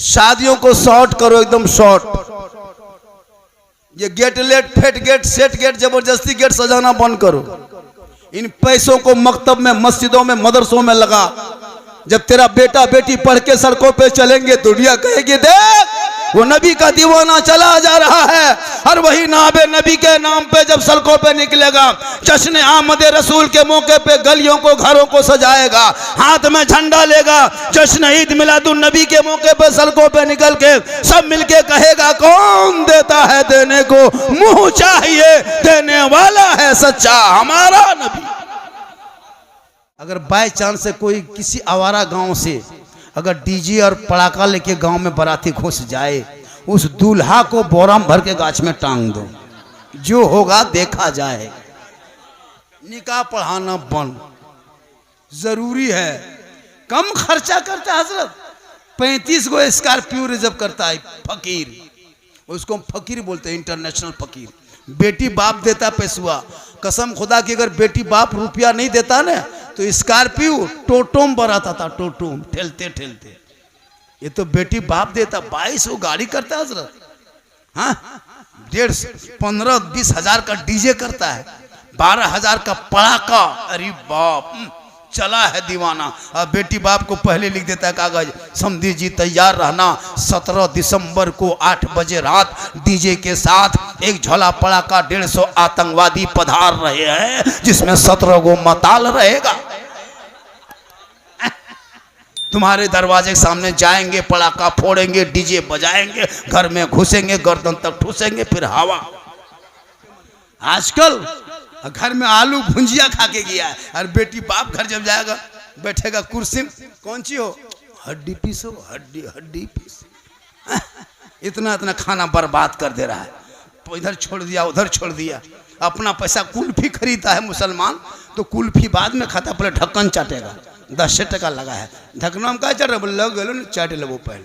शादियों को शॉर्ट करो, एकदम शॉर्ट। ये गेट लेट, फेट गेट, सेट गेट, जबरदस्ती गेट सजाना बंद करो। इन पैसों को मकतब में, मस्जिदों में, मदरसों में लगा। जब तेरा बेटा बेटी पढ़ के सड़कों पे चलेंगे, दुनिया कहेगी देख वो नबी का दीवाना चला जा रहा है। और वही नाबे नबी के नाम पे जब सड़कों पे निकलेगा, जश्न आमद रसूल के मौके पे गलियों को, घरों को सजाएगा, हाथ में झंडा लेगा, जश्न ईद मिलादुन नबी के मौके पे सड़कों पे निकल के सब मिलके कहेगा कौन देता है देने को, मुंह चाहिए देने वाला है सच्चा हमारा नबी। अगर बाय चांस से कोई किसी आवारा गांव से अगर डीजे और पड़ाका लेके गांव में बाराती घुस जाए, उस दूल्हा को बोराम भर के गाछ में टांग दो, जो होगा देखा जाए। निकाह पढ़ाना बंद जरूरी है। कम खर्चा करता है हजरत, 35 गो स्कॉर्पियो रिजर्व करता है फकीर, उसको फकीर बोलते हैं, इंटरनेशनल फकीर। बेटी बाप देता पैसुआ, कसम खुदा की अगर बेटी बाप रुपया नहीं देता ना तो स्कॉर्पियो टोटोम बराता था, टोटोम ठेलते ठेलते। ये तो बेटी बाप देता। 22 वो गाड़ी करता है हजरत, हाँ 1.5, 15, 20 हजार का डीजे करता है, 12,000 का पड़ाका। अरे बाप चला है दीवाना। अब बेटी बाप को पहले लिख देता है कागज, समधी जी तैयार रहना, 17 दिसंबर को 8 बजे रात डीजे के साथ एक झोला पड़ाका 150 आतंकवादी पधार रहे हैं, जिसमें 17 गो मताल रहेगा। तुम्हारे दरवाजे के सामने जाएंगे, पड़ाका फोड़ेंगे, डीजे बजाएंगे, घर में घुसेंगे, गर्दन तक ठूसेंगे, फिर हवा। आजकल घर में आलू भुंजिया खा के गया है, और बेटी बाप घर जब जाएगा बैठेगा कुर्सी में, कौन सी हो, हड्डी पीस हो, हड्डी हड्डी पीस। इतना इतना खाना बर्बाद कर दे रहा है, इधर छोड़ दिया उधर छोड़ दिया। अपना पैसा कुल्फी खरीदता है मुसलमान तो कुल्फी बाद में खाता, पहले ढक्कन चाटेगा। 10 टका लगा है, ढक्कनवा में क्या चाट रहा है, लग गए चाट लो पहले,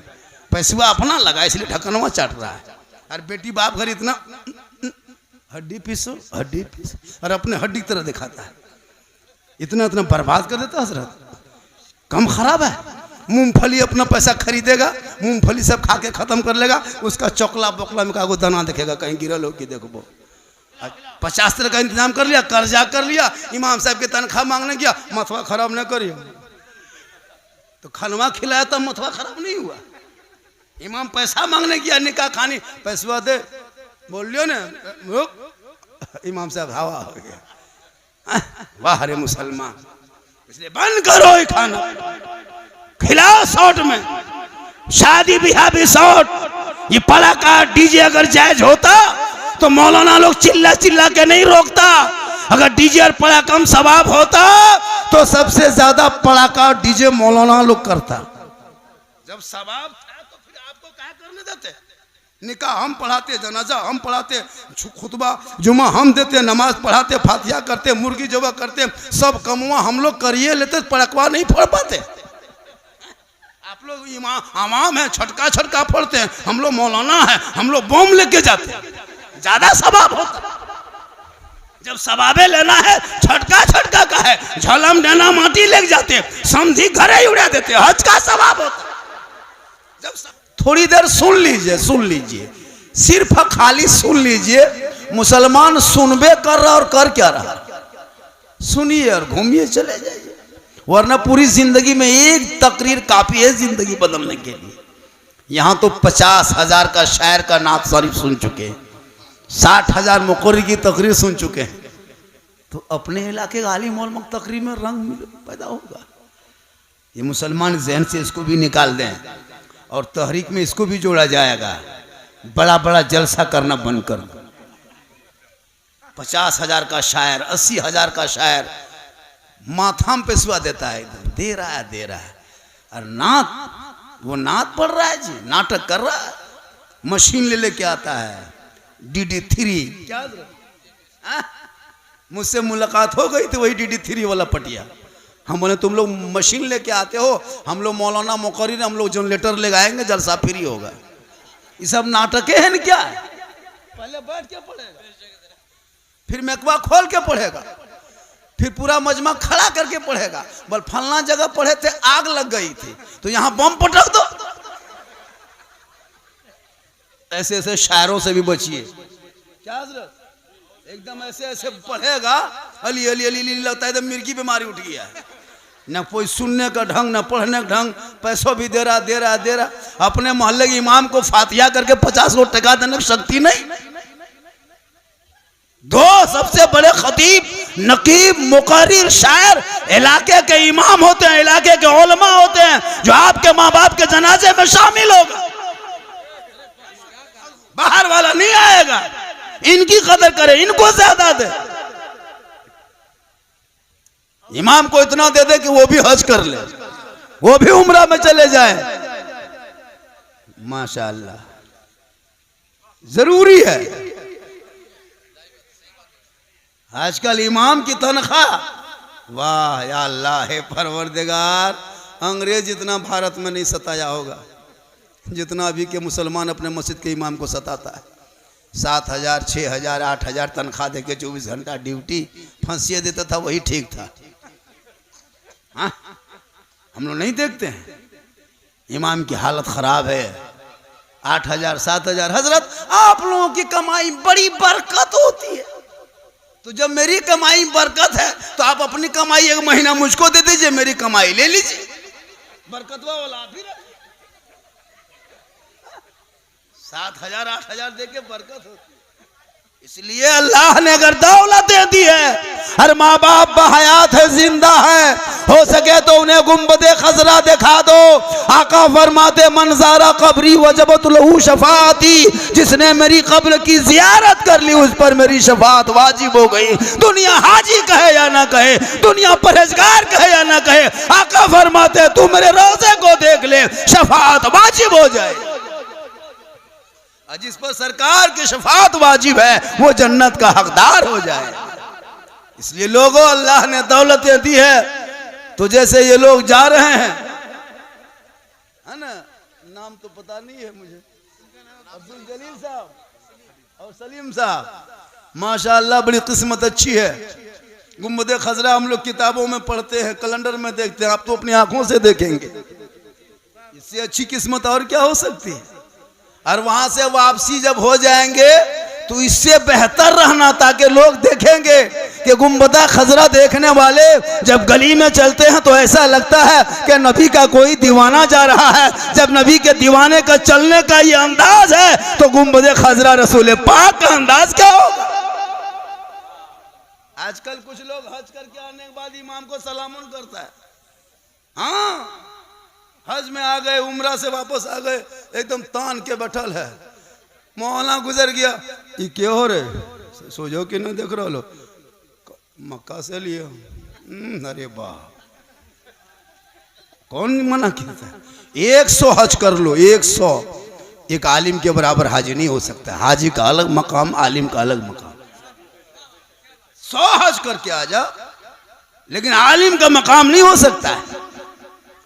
पैसा अपना लगा इसलिए ढक्कनवा चाट रहा है। और बेटी बाप घर इतना हड्डी पीसो हड्डी पीसो, और अपने हड्डी की तरह दिखाता है। इतना इतना बर्बाद कर देता हजरत। कम खराब है। मूंगफली अपना पैसा खरीदेगा, मूंगफली सब खा के खत्म कर लेगा, उसका चौकला बोकला में का दाना देखेगा कहीं गिरल हो कि देखो 50 तरह का इंतजाम कर लिया, कर्जा कर लिया, इमाम साहब के तनख्वाह मांगने गया, मथवा खराब न करिए। तो खनवा खिलाया तब मथवा खराब नहीं हुआ। इमाम पैसा मांगने गया, निकाह खानी, पैसा दे, बोल लियो ना, इमाम साहब हवा हो गया। वाह रे मुसलमान, इसलिए बंद करो ये खाना, खिलाओ शॉर्ट में, शादी ब्याह भी शॉर्ट। ये पड़ाका डीजे अगर जायज होता तो मौलाना लोग चिल्ला चिल्ला के नहीं रोकता। अगर डीजे और पड़ाका में सवाब होता तो सबसे ज्यादा पड़ाका डीजे मौलाना लोग करता। जब सवाब था तो फिर आपको क्या करने देते। निकाह हम पढ़ाते, जनाजा हम पढ़ाते, खुतबा जुमा हम देते, नमाज पढ़ाते, फातिहा करते, मुर्गी जबा करते, सब कमुआ हम लोग करिए लेते, पड़कवा नहीं फोड़ पाते। आप लोग इमाम है, छटका छटका फोड़ते हैं, हम लोग मौलाना है, हम लोग बम लेके जाते हैं, ज्यादा सवाब होता। जब सवाबे लेना है छटका छटका का है, झलम देना माटी लेके जाते, समधी घरे ही उड़ा देते, हज का सवाब होता। जब थोड़ी देर सुन लीजिए, सिर्फ खाली सुन लीजिए। मुसलमान सुनबे कर रहा और कर क्या रहा, सुनिए और घूमिए चले जाइए, वरना पूरी जिंदगी में एक तकरीर काफी है जिंदगी बदलने के लिए। यहां तो 50,000 का शायर का नात शरीफ सुन चुके हैं, 60,000 मुकर्री की तकरीर सुन चुके हैं, तो अपने इलाके का आलिम मौलवी तकरीर में रंग पैदा होगा। ये मुसलमान जहन से इसको भी निकाल दें और तहरीक में इसको भी जोड़ा जाएगा। बड़ा बड़ा जलसा करना बंद कर दो। 50,000 का शायर, 80,000 का शायर माथा में पेशवा देता है, दे रहा है, और नात, वो नात पढ़ रहा है जी, नाटक कर रहा है, मशीन ले लेके आता है DD3। क्या मुझसे मुलाकात हो गई थी वही DD3 वाला पटिया। हम बोले तुम लोग मशीन लेके आते हो, हम लोग मौलाना मुकर्री, हम लोग जनरेटर ले आएंगे, जलसा फ्री होगा। ये सब नाटक है न क्या? पहले बैठ के पढ़ेगा, फिर मेकवा खोल के पढ़ेगा, फिर पूरा मजमा खड़ा करके पढ़ेगा। बोल फलना जगह पढ़े थे, आग लग गई थी तो यहाँ बम पटक दो। ऐसे ऐसे शायरों से भी बचिए। क्या हजरत, एकदम ऐसे ऐसे पढ़ेगा, अली अली अली अली लगता है एकदम मिर्गी बीमारी उठ गया है। न कोई सुनने का ढंग, न पढ़ने का ढंग, पैसों भी दे रहा। अपने मोहल्ले के इमाम को फातिहा करके 50 करोड़ टका देने की शक्ति नहीं। दो सबसे बड़े खतीब, नकीब, मुकर्रिर, शायर इलाके के इमाम होते हैं, इलाके के उलमा होते हैं, जो आपके माँ बाप के जनाजे में शामिल होगा। बाहर वाला नहीं आएगा। इनकी कदर करे, इनको ज्यादा दे। इमाम को इतना दे दे कि वो भी हज कर ले, वो भी उम्रा में चले जाए। माशाअल्लाह, जरूरी है। आजकल इमाम की तनख्वाह, वाह या अल्लाह है परवरदिगार, अंग्रेज इतना भारत में नहीं सताया होगा जितना अभी के मुसलमान अपने मस्जिद के इमाम को सताता है। 7,000, 6,000, 8,000 तनख्वाह देके 24 घंटा ड्यूटी, फांसी देता था वही ठीक था। हाँ, हम लोग नहीं देखते हैं इमाम की हालत खराब है। 8,000, 7,000। हजरत, आप लोगों की कमाई बड़ी बरकत होती है, तो जब मेरी कमाई बरकत है तो आप अपनी कमाई 1 महीना मुझको दे दीजिए, मेरी कमाई ले लीजिए, बरकतवा वाला आप ही रखिए। 7,000, 8,000 देके बरकत होती है। इसलिए अल्लाह ने अगर दौलत दे दी है, हर माँ बाप बहयात है, जिंदा है, हो सके तो उन्हें गुंबदे खजरा दिखा दो। आका फरमाते मंजारा कब्री वजबत लहू शफाती, जिसने मेरी कब्र की जियारत कर ली उस पर मेरी शफात वाजिब हो गई। दुनिया हाजी कहे या ना कहे, दुनिया परहेजगार कहे या ना कहे, आका फरमाते तू मेरे रोजे को देख ले, शफात वाजिब हो जाए। जिस पर सरकार की शफात वाजिब है वो जन्नत का हकदार हो जाए। इसलिए लोगों, अल्लाह ने दौलतें दी है, तो जैसे ये लोग जा रहे हैं, है ना, नाम तो पता नहीं है मुझे, अब्दुल जलील साहब और सलीम साहब, माशाअल्लाह बड़ी किस्मत अच्छी है। गुंबदे खजरा हम लोग किताबों में पढ़ते हैं, कैलेंडर में देखते हैं, आप तो अपनी आंखों से देखेंगे। इससे अच्छी किस्मत और क्या हो सकती है। और वहां से वापसी जब हो जाएंगे तो इससे बेहतर रहना, ताकि लोग देखेंगे कि गुंबदा खजरा देखने वाले जब गली में चलते हैं तो ऐसा लगता है कि नबी का कोई दीवाना जा रहा है। जब नबी के दीवाने का चलने का ये अंदाज है तो गुंबदे खजरा रसूल पाक का अंदाज क्या होगा। आजकल कुछ लोग हज करके आने के बाद इमाम को सलामुन करता है। हाँ, हज में आ गए, उम्रा से वापस आ गए, एकदम तान के बैठल है। मौलाना गुजर गया, ये क्या हो रहे, सोचो कि नहीं देख रहा लो, मक्का से लिए। अरे वाह, कौन मना किया था। 100 हज कर लो, 100। एक आलिम के बराबर हाजी नहीं हो सकता। हाजी का अलग मकाम, आलिम का अलग मकाम। 100 हज करके आ जा, लेकिन आलिम का मकाम नहीं हो सकता है।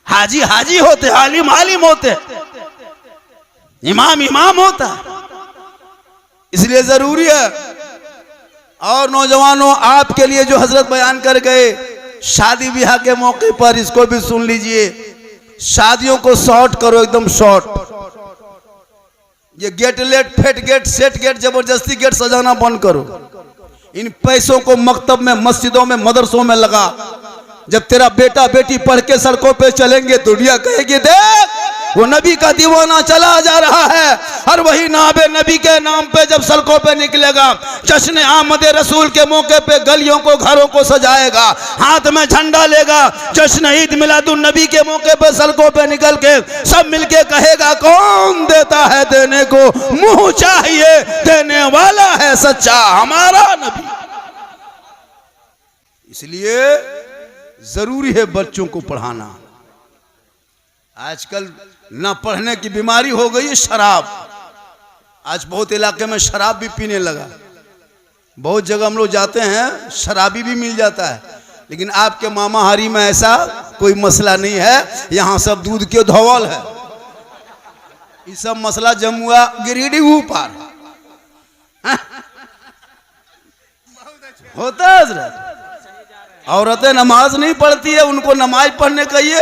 हाजी हाजी होते, आलिम आलिम होते, इमाम इमाम होता। इसलिए जरूरी है। और नौजवानों, आपके लिए जो हजरत बयान कर गए, शादी ब्याह के मौके पर इसको भी सुन लीजिए। शादियों को शॉर्ट करो, एकदम शॉर्ट। ये गेट लेट, फेट गेट, सेट गेट, जबरदस्ती गेट सजाना बंद करो। इन पैसों को मकतब में, मस्जिदों में, मदरसों में लगा। जब तेरा बेटा बेटी पढ़ के सड़कों पे चलेंगे, दुनिया कहेगी देख वो नबी का दीवाना चला जा रहा है। और वही नाबे नबी के नाम पे जब सड़कों पे निकलेगा, जश्न आमद रसूल के मौके पे गलियों को, घरों को सजाएगा, हाथ में झंडा लेगा, जश्न ईद मिलादुन नबी के मौके पे सड़कों पे निकल के सब मिलके कहेगा कौन देता है देने को, मुंह चाहिए देने वाला है सच्चा हमारा नबी। इसलिए जरूरी है बच्चों को पढ़ाना। आजकल ना पढ़ने की बीमारी हो गई है, शराब। आज बहुत इलाके में शराब भी पीने लगा। बहुत जगह हम लोग जाते हैं, शराबी भी मिल जाता है। लेकिन आपके मामा हारी में ऐसा कोई मसला नहीं है। यहाँ सब दूध के धौल है। ये सब मसला जमुआ गिरिडीह ऊपर होता है हजरत। औरतें नमाज नहीं पढ़ती है, उनको नमाज पढ़ने कहिए,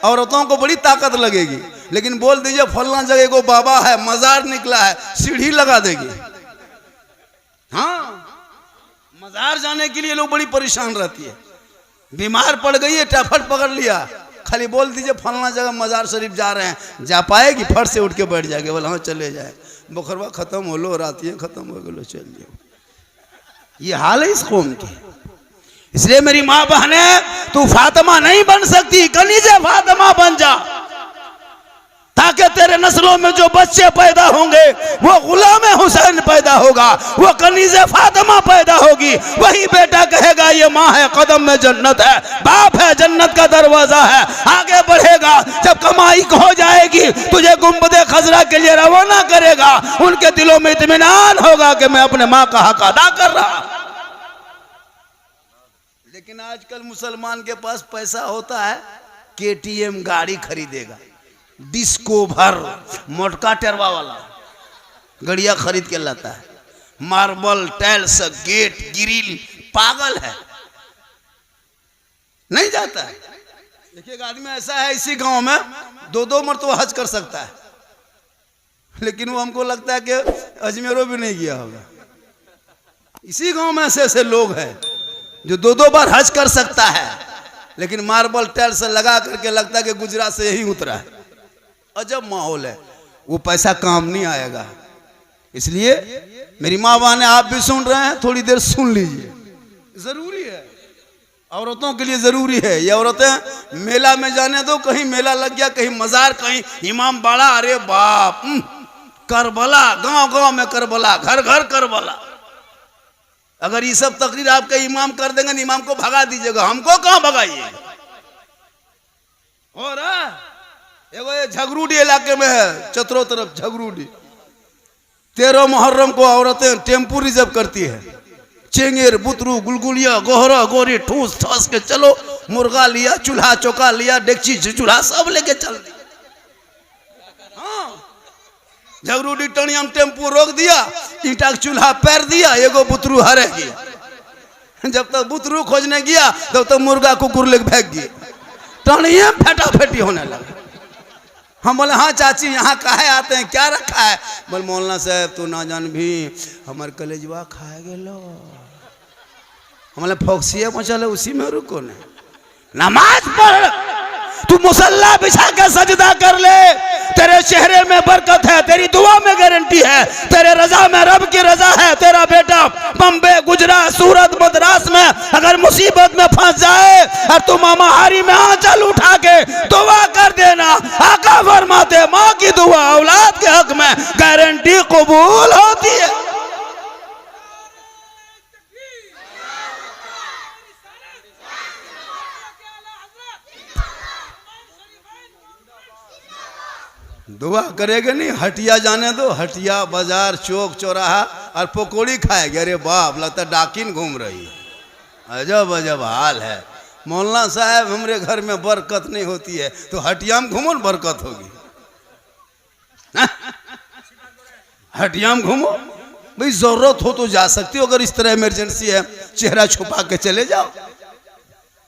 औरतों को बड़ी ताकत लगेगी। लेकिन बोल दीजिए फलना जगह को बाबा है, मजार निकला है, सीढ़ी लगा देगी। हाँ, मजार जाने के लिए लोग बड़ी परेशान रहती है। बीमार पड़ गई है, टाफट पकड़ लिया, खाली बोल दीजिए फलना जगह मजार शरीफ जा रहे हैं, जा पाएगी? फट से उठ के बैठ जाएगी, बोला हाँ चले जाए, बुखरवा खत्म हो लो, रातियाँ खत्म हो गए, चल जाओ। ये हाल है इस कौम की। इसलिए मेरी माँ बहने, तू फातिमा नहीं बन सकती, कनीज़े फातिमा बन जा, ताकि तेरे नस्लों में जो बच्चे पैदा होंगे वो गुलाम हुसैन पैदा होगा, वो कनीज़े फातिमा पैदा होगी। वही बेटा कहेगा ये माँ है, कदम में जन्नत है, बाप है, जन्नत का दरवाजा है। आगे बढ़ेगा, जब कमाई हो जाएगी तुझे गुंबदे खजरा के लिए रवाना करेगा, उनके दिलों में इत्मीनान होगा कि मैं अपने माँ का हक अदा कर रहा। लेकिन आजकल मुसलमान के पास पैसा होता है, KTM गाड़ी खरीदेगा, डिस्कोवर मोटका टेरवा वाला गड़िया खरीद के लाता है, मार्बल टाइल्स गेट ग्रिल, पागल है, नहीं जाता है। एक आदमी ऐसा है इसी गांव में 2-2 मरतबा हज कर सकता है, लेकिन वो हमको लगता है कि अजमेरों भी नहीं गया होगा। इसी गांव में ऐसे ऐसे लोग हैं जो 2-2 बार हज कर सकता है, लेकिन मार्बल टाइल्स लगा करके लगता है कि गुजरात से यही उतरा है। अजब माहौल है, वो पैसा काम नहीं आएगा। इसलिए मेरी माँ बहनें, आप भी सुन रहे हैं, थोड़ी देर सुन लीजिए, जरूरी है, औरतों के लिए जरूरी है। ये औरतें मेला में जाने दो, कहीं मेला लग गया, कहीं मजार, कहीं इमाम बाड़ा, अरे बाप, करबला, गांव गांव में करबला, घर घर करबला। अगर ये सब तकरीर आपके इमाम कर देंगे, इमाम को भगा दीजिएगा, हमको कहां भगाइए। और एगो ये झगरूडी इलाके में है, चतरों तरफ झगरूडी, 13 मुहर्रम को औरतें टेम्पू रिजर्व करती है, चेंगेर बुतरू गुलगुलिया गोहरा गोरी ठूस ठास के चलो, मुर्गा लिया, चूल्हा चौका लिया, डेगची चूल्हा सब लेके चल दी। हाँ, झगरूडी टनियम टेम्पू रोक दिया, ईंटा का चूल्हा पैर दिया, एगो बुतरू हरे गया। जब तक बुतरू खोजने गया तब तक मुर्गा कुकुर लेके भाग गया, टनियम फटाफटी होने लगा। हम बोले हाँ चाची यहाँ काहे आते हैं, क्या रखा है? बोल मौलाना साहब तू ना जान भी हमारे कलेजवा खाए गेलो, हमारे फोक्सिया मचल उसी में रुको ने। नमाज पढ़, तू मुसल्ला बिछा के सजदा कर ले, तेरे चेहरे में बरकत है, तेरी दुआ में गारंटी है, तेरे रजा में रब की रजा है। तेरा बेटा बम्बे, गुजरात, सूरत, मद्रास में अगर मुसीबत में फंस जाए और तू मामाहारी में आंचल उठा के दुआ कर देना, आका फरमाते माँ की दुआ औलाद के हक में गारंटी कबूल होती है। दुआ करेगे नहीं, हटिया जाने दो, हटिया बाजार चौक चौराहा और पकौड़ी खाएगे, अरे बाप लगता डाकिन घूम रही है। अजब अजब हाल है। मौलाना साहब हमरे घर में बरकत नहीं होती है, तो हटिया में घूमो न बरकत होगी। हटिया में घूमो भाई, जरूरत हो तो जा सकती हो, अगर इस तरह इमरजेंसी है चेहरा छुपा के चले जाओ,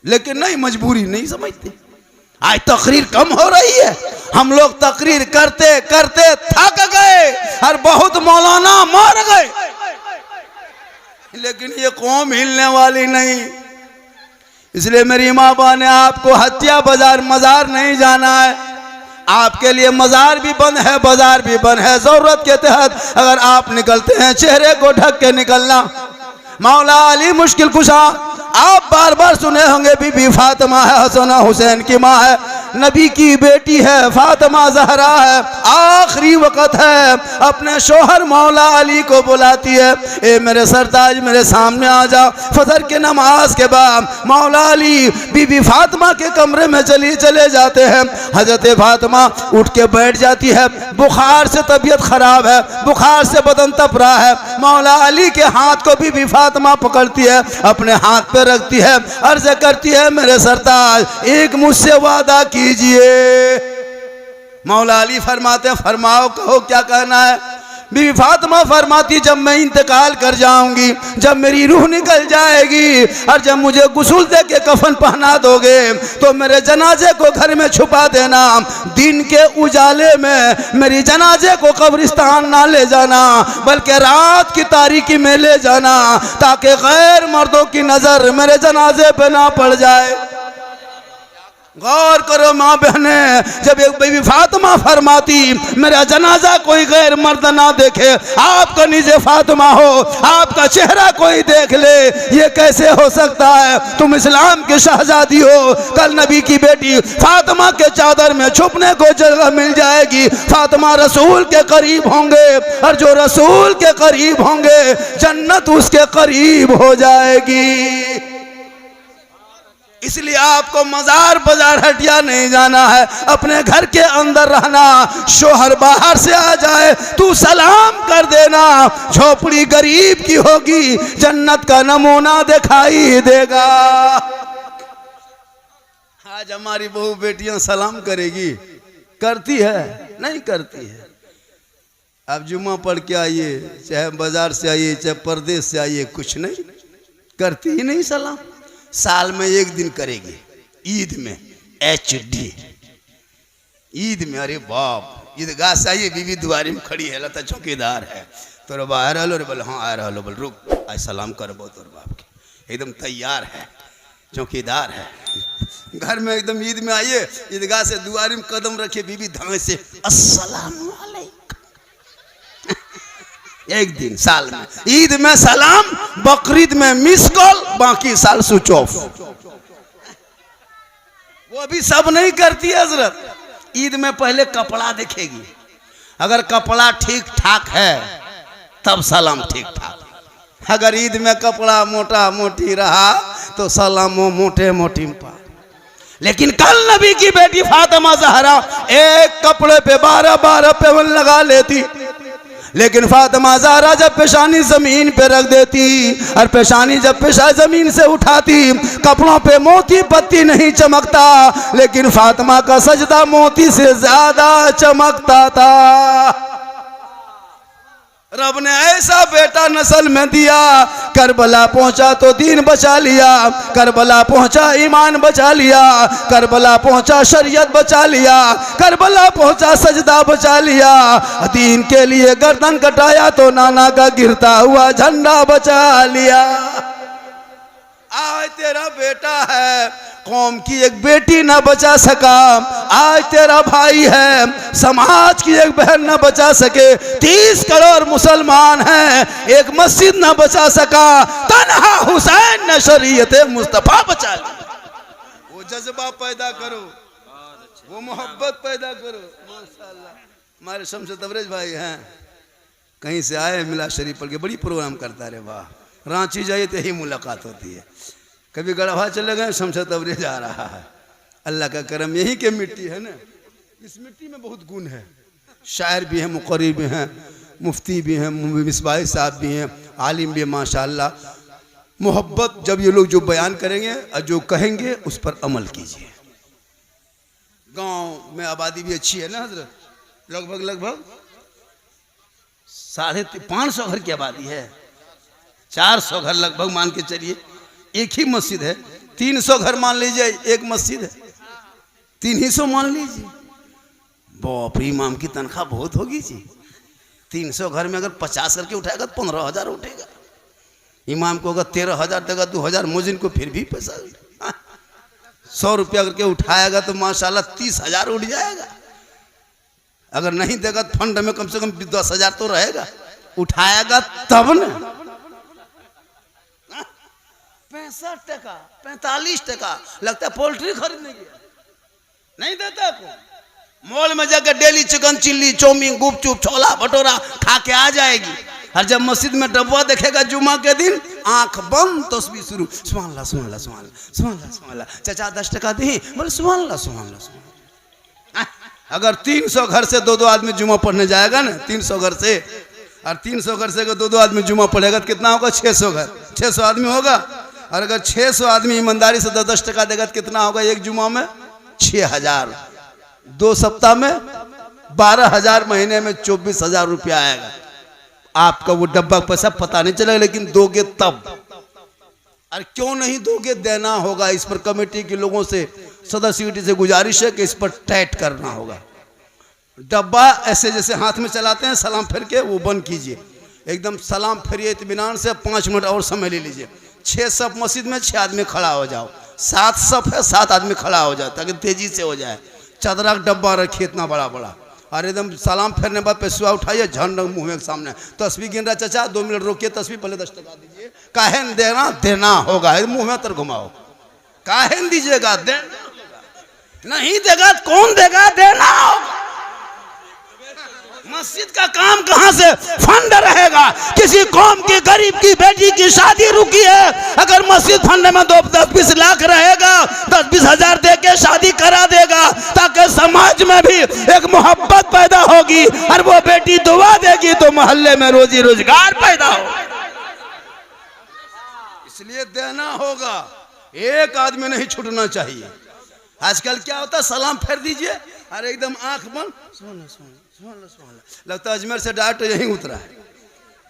लेकिन नहीं, मजबूरी नहीं समझती। आज तकरीर कम हो रही है, हम लोग तकरीर करते करते थक गए और बहुत मौलाना मर गए, लेकिन ये कौम हिलने वाली नहीं। इसलिए मेरी माँ बहने, आपको हत्या बाजार मजार नहीं जाना है, आपके लिए मजार भी बंद है, बाजार भी बंद है। जरूरत के तहत अगर आप निकलते हैं, चेहरे को ढक के निकलना। मौला अली मुश्किल कुशा, आप बार बार सुने होंगे बीबी फातिमा है, हसन हुसैन की माँ है, नबी की बेटी है, फातिमा जहरा है। आखिरी वक्त है, अपने शोहर मौला अली को बुलाती है, ए मेरे सरताज मेरे सामने आ जा। फजर के नमाज के बाद मौला अली बीबी फातिमा के कमरे में चले जाते हैं। हजरत फातिमा उठ के बैठ जाती है, बुखार से तबीयत खराब है, बुखार से बदन तप रहा है। मौला अली के हाथ को बीबी फातिमा पकड़ती है, अपने हाथ पे रखती है, अर्ज करती है मेरे सरताज एक मुझसे वादा कीजिए। मौला अली फरमाते हैं, फरमाओ, कहो क्या कहना है। बीवी फातिमा फरमाती जब मैं इंतकाल कर जाऊंगी, जब मेरी रूह निकल जाएगी और जब मुझे गुस्ल दे के कफन पहना दोगे तो मेरे जनाजे को घर में छुपा देना, दिन के उजाले में मेरी जनाजे को कब्रिस्तान ना ले जाना बल्कि रात की तारीकी में ले जाना ताकि गैर मर्दों की नजर मेरे जनाजे पे ना पड़ जाए। गौर करो माँ बहने, जब एक बीवी फातिमा फरमाती मेरा जनाजा कोई गैर मर्द ना देखे, आपका निजे फातिमा हो, आपका चेहरा कोई देख ले, ये कैसे हो सकता है? तुम इस्लाम के शहजादी हो, कल नबी की बेटी फातिमा के चादर में छुपने को जगह मिल जाएगी। फातिमा रसूल के करीब होंगे और जो रसूल के करीब होंगे जन्नत उसके करीब हो जाएगी। इसलिए आपको मजार बाजार हटिया नहीं जाना है, अपने घर के अंदर रहना। शोहर बाहर से आ जाए तू सलाम कर देना, झोपड़ी गरीब की होगी जन्नत का नमूना दिखाई देगा। आज हमारी बहू बेटियां सलाम करेगी, करती है? नहीं करती है। अब जुम्मा पढ़ के आइए, चाहे बाजार से आइए चाहे परदेश से आइए, कुछ नहीं करती ही नहीं सलाम। साल में एक दिन करेगी, ईद में HD ईद में। अरे बाप, ईदगाह से आइए, बीवी दुआरी में खड़ी है, लता चौकीदार है, तोर बा आ रहा रे? बोले हाँ आ रहा। बोल रुक, आज सलाम करबो तोर बाप के, एकदम तैयार है, चौकीदार है। घर में एकदम ईद में आइए, ईदगाह से दुआरी में कदम रखिए, बीवी धाए से अस्सलाम वालेकुम। एक दिन साल में, ईद में सलाम, बकरीद में मिस कॉल, बाकी साल स्विच ऑफ। वो भी सब नहीं करती है हजरत। ईद में पहले कपड़ा देखेगी, अगर कपड़ा ठीक ठाक है तब सलाम ठीक ठाक। अगर ईद में कपड़ा मोटा मोटी रहा तो सलाम मोटे मोटी पा। लेकिन कल नबी की बेटी फातिमा ज़हरा एक कपड़े पे 12-12 पेवन लगा लेती, लेकिन फातिमा ज़हरा जब पेशानी जमीन पे रख देती और पेशानी जब पेशा जमीन से उठाती, कपड़ों पे मोती पत्ती नहीं चमकता, लेकिन फातिमा का सजदा मोती से ज्यादा चमकता था। रब ने ऐसा बेटा नस्ल में दिया, करबला पहुंचा तो दीन बचा लिया, करबला पहुंचा ईमान बचा लिया, करबला पहुंचा शरीयत बचा लिया, करबला पहुंचा सजदा बचा लिया। दीन के लिए गर्दन कटाया तो नाना का गिरता हुआ झंडा बचा लिया। आज तेरा बेटा है, कौम की एक बेटी ना बचा सका, आज तेरा भाई है, समाज की एक बहन ना बचा सके, 30 करोड़ मुसलमान हैं, एक मस्जिद ना बचा सका, तन्हा हुसैन ने शरीयत मुस्तफा बचा ली। वो जज्बा पैदा करो, वो मोहब्बत पैदा करो। माशाअल्लाह, हमारे शमशद तबरेज भाई हैं, कहीं से आए, मिला शरीफ पढ़ के बड़ी प्रोग्राम करता रहे। वाह, रांची जाइए तो यही मुलाकात होती है। कभी गढ़वा चले गए, शमशद तबरेज आ रहा है। अल्लाह का करम, यही के मिट्टी है ना, इस मिट्टी में बहुत गुण है। शायर भी हैं, मुक़र्री भी हैं, मुफ्ती भी हैं, मिसबाह साहब भी हैं, आलिम भी हैं, माशाअल्लाह। मोहब्बत जब ये लोग जो बयान करेंगे और जो कहेंगे उस पर अमल कीजिए। गांव में आबादी भी अच्छी है ना हजरत, लगभग 550 घर की आबादी है, 400 घर लगभग मान के चलिए, एक ही मस्जिद है। 300 घर मान लीजिए, एक मस्जिद है, 300 मान लीजिए। बाप रे, इमाम की तनख्वाह बहुत होगी जी। 300 घर में अगर 50 करके उठाएगा तो 15,000 उठेगा। इमाम को अगर 13,000 देगा, 2,000 मुजिन को फिर भी पैसा। 100 रुपया करके उठाएगा तो माशाल्लाह 30,000 उठ जाएगा। अगर नहीं देगा तो फंड में कम से कम 10,000 तो रहेगा, उठाएगा तब न। 65 टका 45 टका लगता है पोल्ट्री खरीदने गया, नहीं देता को। मॉल में जाकर डेली चिकन चिल्ली चाउमीन गुपचुप छोला भटूरा खा के आ जाएगी, और जब मस्जिद में डब्बा देखेगा जुमा के दिन, आंख बंद तस्बीह शुरू, सुभान अल्लाह सुभान अल्लाह सुभान अल्लाह सुभान अल्लाह सुभान अल्लाह। चाचा 10 टका दी, बोले सुभान अल्लाह सुभान अल्लाह सुभान अल्लाह। अगर 300 घर से 2-2 आदमी जुमा पढ़ने जाएगा ना, 300 घर से, और 300 घर से अगर 2-2 आदमी जुमा पढ़ेगा तो कितना होगा? 600 घर, 600 आदमी होगा। और अगर 600 आदमी ईमानदारी से 10-10 टका देगा तो कितना होगा? एक जुमा में 6,000, 2 सप्ताह में 12,000, महीने में 24,000 रुपया आएगा। आपका वो डब्बा का पैसा पता नहीं चलेगा, लेकिन दोगे तब। और क्यों नहीं दोगे, देना होगा। इस पर कमेटी के लोगों से, सदस्य से गुजारिश है कि इस पर टाइट करना होगा। डब्बा ऐसे जैसे हाथ में चलाते हैं सलाम फेर के, वो बंद कीजिए एकदम। सलाम फेरिए इत्मीनान से, 5 मिनट और समय ले लीजिए। 6 सफ मस्जिद में 6 आदमी खड़ा हो जाओ, 7 सफ है 7 आदमी खड़ा हो जाए ताकि तेजी से हो जाए। चादरा का डब्बा रखिए इतना बड़ा बड़ा, और एकदम सलाम फेरने बाद पैसा उठाइए, झंड मुँह के सामने। तस्वीर गिन रहा चाचा, 2 मिनट रोकिए, तस्वीर पहले 10 टका दीजिए। काहे देना, देना होगा, मुँह में तर घुमाओ। काहे दीजिएगा, देना नहीं देगा कौन देगा, देना होगा। मस्जिद का काम कहां से फंड रहेगा? किसी कौम की गरीब की बेटी की शादी रुकी है, अगर मस्जिद फंड में 10-20 लाख रहेगा, 10-20 हजार दे के शादी करा देगा ताकि समाज में भी एक मोहब्बत पैदा होगी, और वो बेटी दुआ देगी तो मोहल्ले में रोजी रोजगार पैदा होगा। इसलिए देना होगा, एक आदमी नहीं छूटना चाहिए। आजकल क्या होता है, सलाम फेर दीजिए, अरे एकदम आंख बंद, लगता है अजमेर से डायरेक्ट यहीं उतरा है।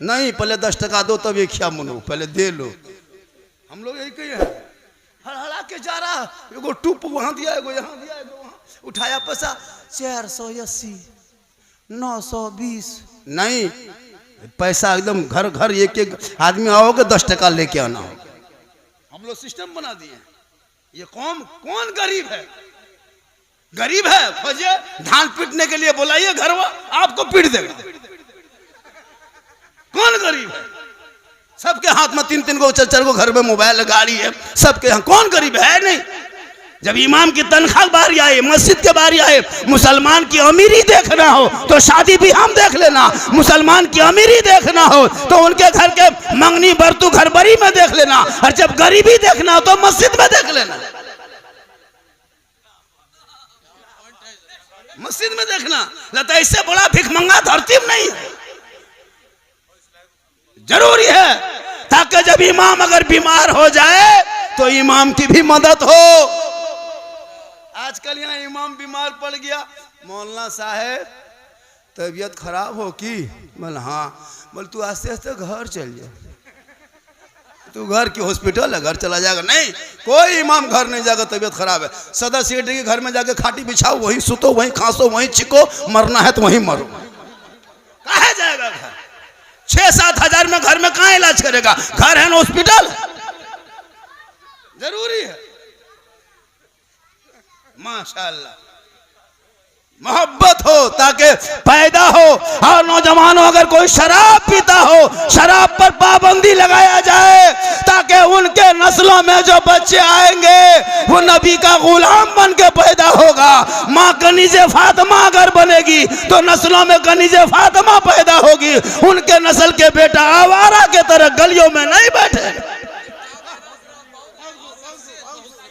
नहीं, पहले 10 टका दो तब ये क्या मनो, पहले दे लो। हम लोग यही कहे हैं, हड़हड़ा के जा रहा, एगो टूप वहां दिया, एगो यहाँ दिया, एगो वहां उठाया पैसा 480 920। नहीं, पैसा एकदम घर घर एक एक आदमी आओगे 10 टका लेके आना होगा। हम लोग सिस्टम बना दिए। ये कौन गरीब है? गरीब है खोजिए, धान पीटने के लिए बुलाइए घरवा, आपको पीट देगा। कौन गरीब है? सबके हाथ में 3-3 को 4-4 को घर में मोबाइल गाड़ी है सबके यहाँ। कौन गरीब है? नहीं। जब इमाम की तनख्वाह बारी आए, मस्जिद के बारी आए, मुसलमान की अमीरी देखना हो तो शादी भी हम देख लेना, मुसलमान की अमीरी देखना हो तो उनके घर के मंगनी बरतू घर बरी में देख लेना, और जब गरीबी देखना हो तो मस्जिद में देख लेना। मस्जिद में देखना लगता है, इससे बड़ा भिखमंगा धरती में नहीं है। जरूरी है ताकि जब इमाम अगर बीमार हो जाए तो इमाम की भी मदद हो। आजकल यहाँ इमाम बीमार पड़ गया, मौलाना साहब तबीयत खराब हो की? बोल हाँ। बोल तू आस्ते आस्ते घर चल जा, तू घर की हॉस्पिटल है, घर चला जाएगा। नहीं, कोई इमाम घर नहीं जाएगा, तबीयत खराब है। सदर सेक्रेटरी के घर में जाके खाटी बिछाओ, वहीं सुतो, वहीं खांसो, वहीं चिको, मरना है तो वहीं मरो। कहाँ जाएगा घर? 6-7 हजार में घर में कहाँ इलाज करेगा? घर है ना हॉस्पिटल। जरूरी है। माशाअल्लाह मोहब्बत हो ताकि पैदा हो। और नौजवानों, अगर कोई शराब पीता हो, शराब पर पाबंदी लगाया जाए ताकि उनके नस्लों में जो बच्चे आएंगे वो नबी का गुलाम बन के पैदा होगा। माँ कनीज़े फातिमा अगर बनेगी तो नस्लों में कनीज़े फातिमा पैदा होगी, उनके नस्ल के बेटा आवारा के तरह गलियों में नहीं बैठे।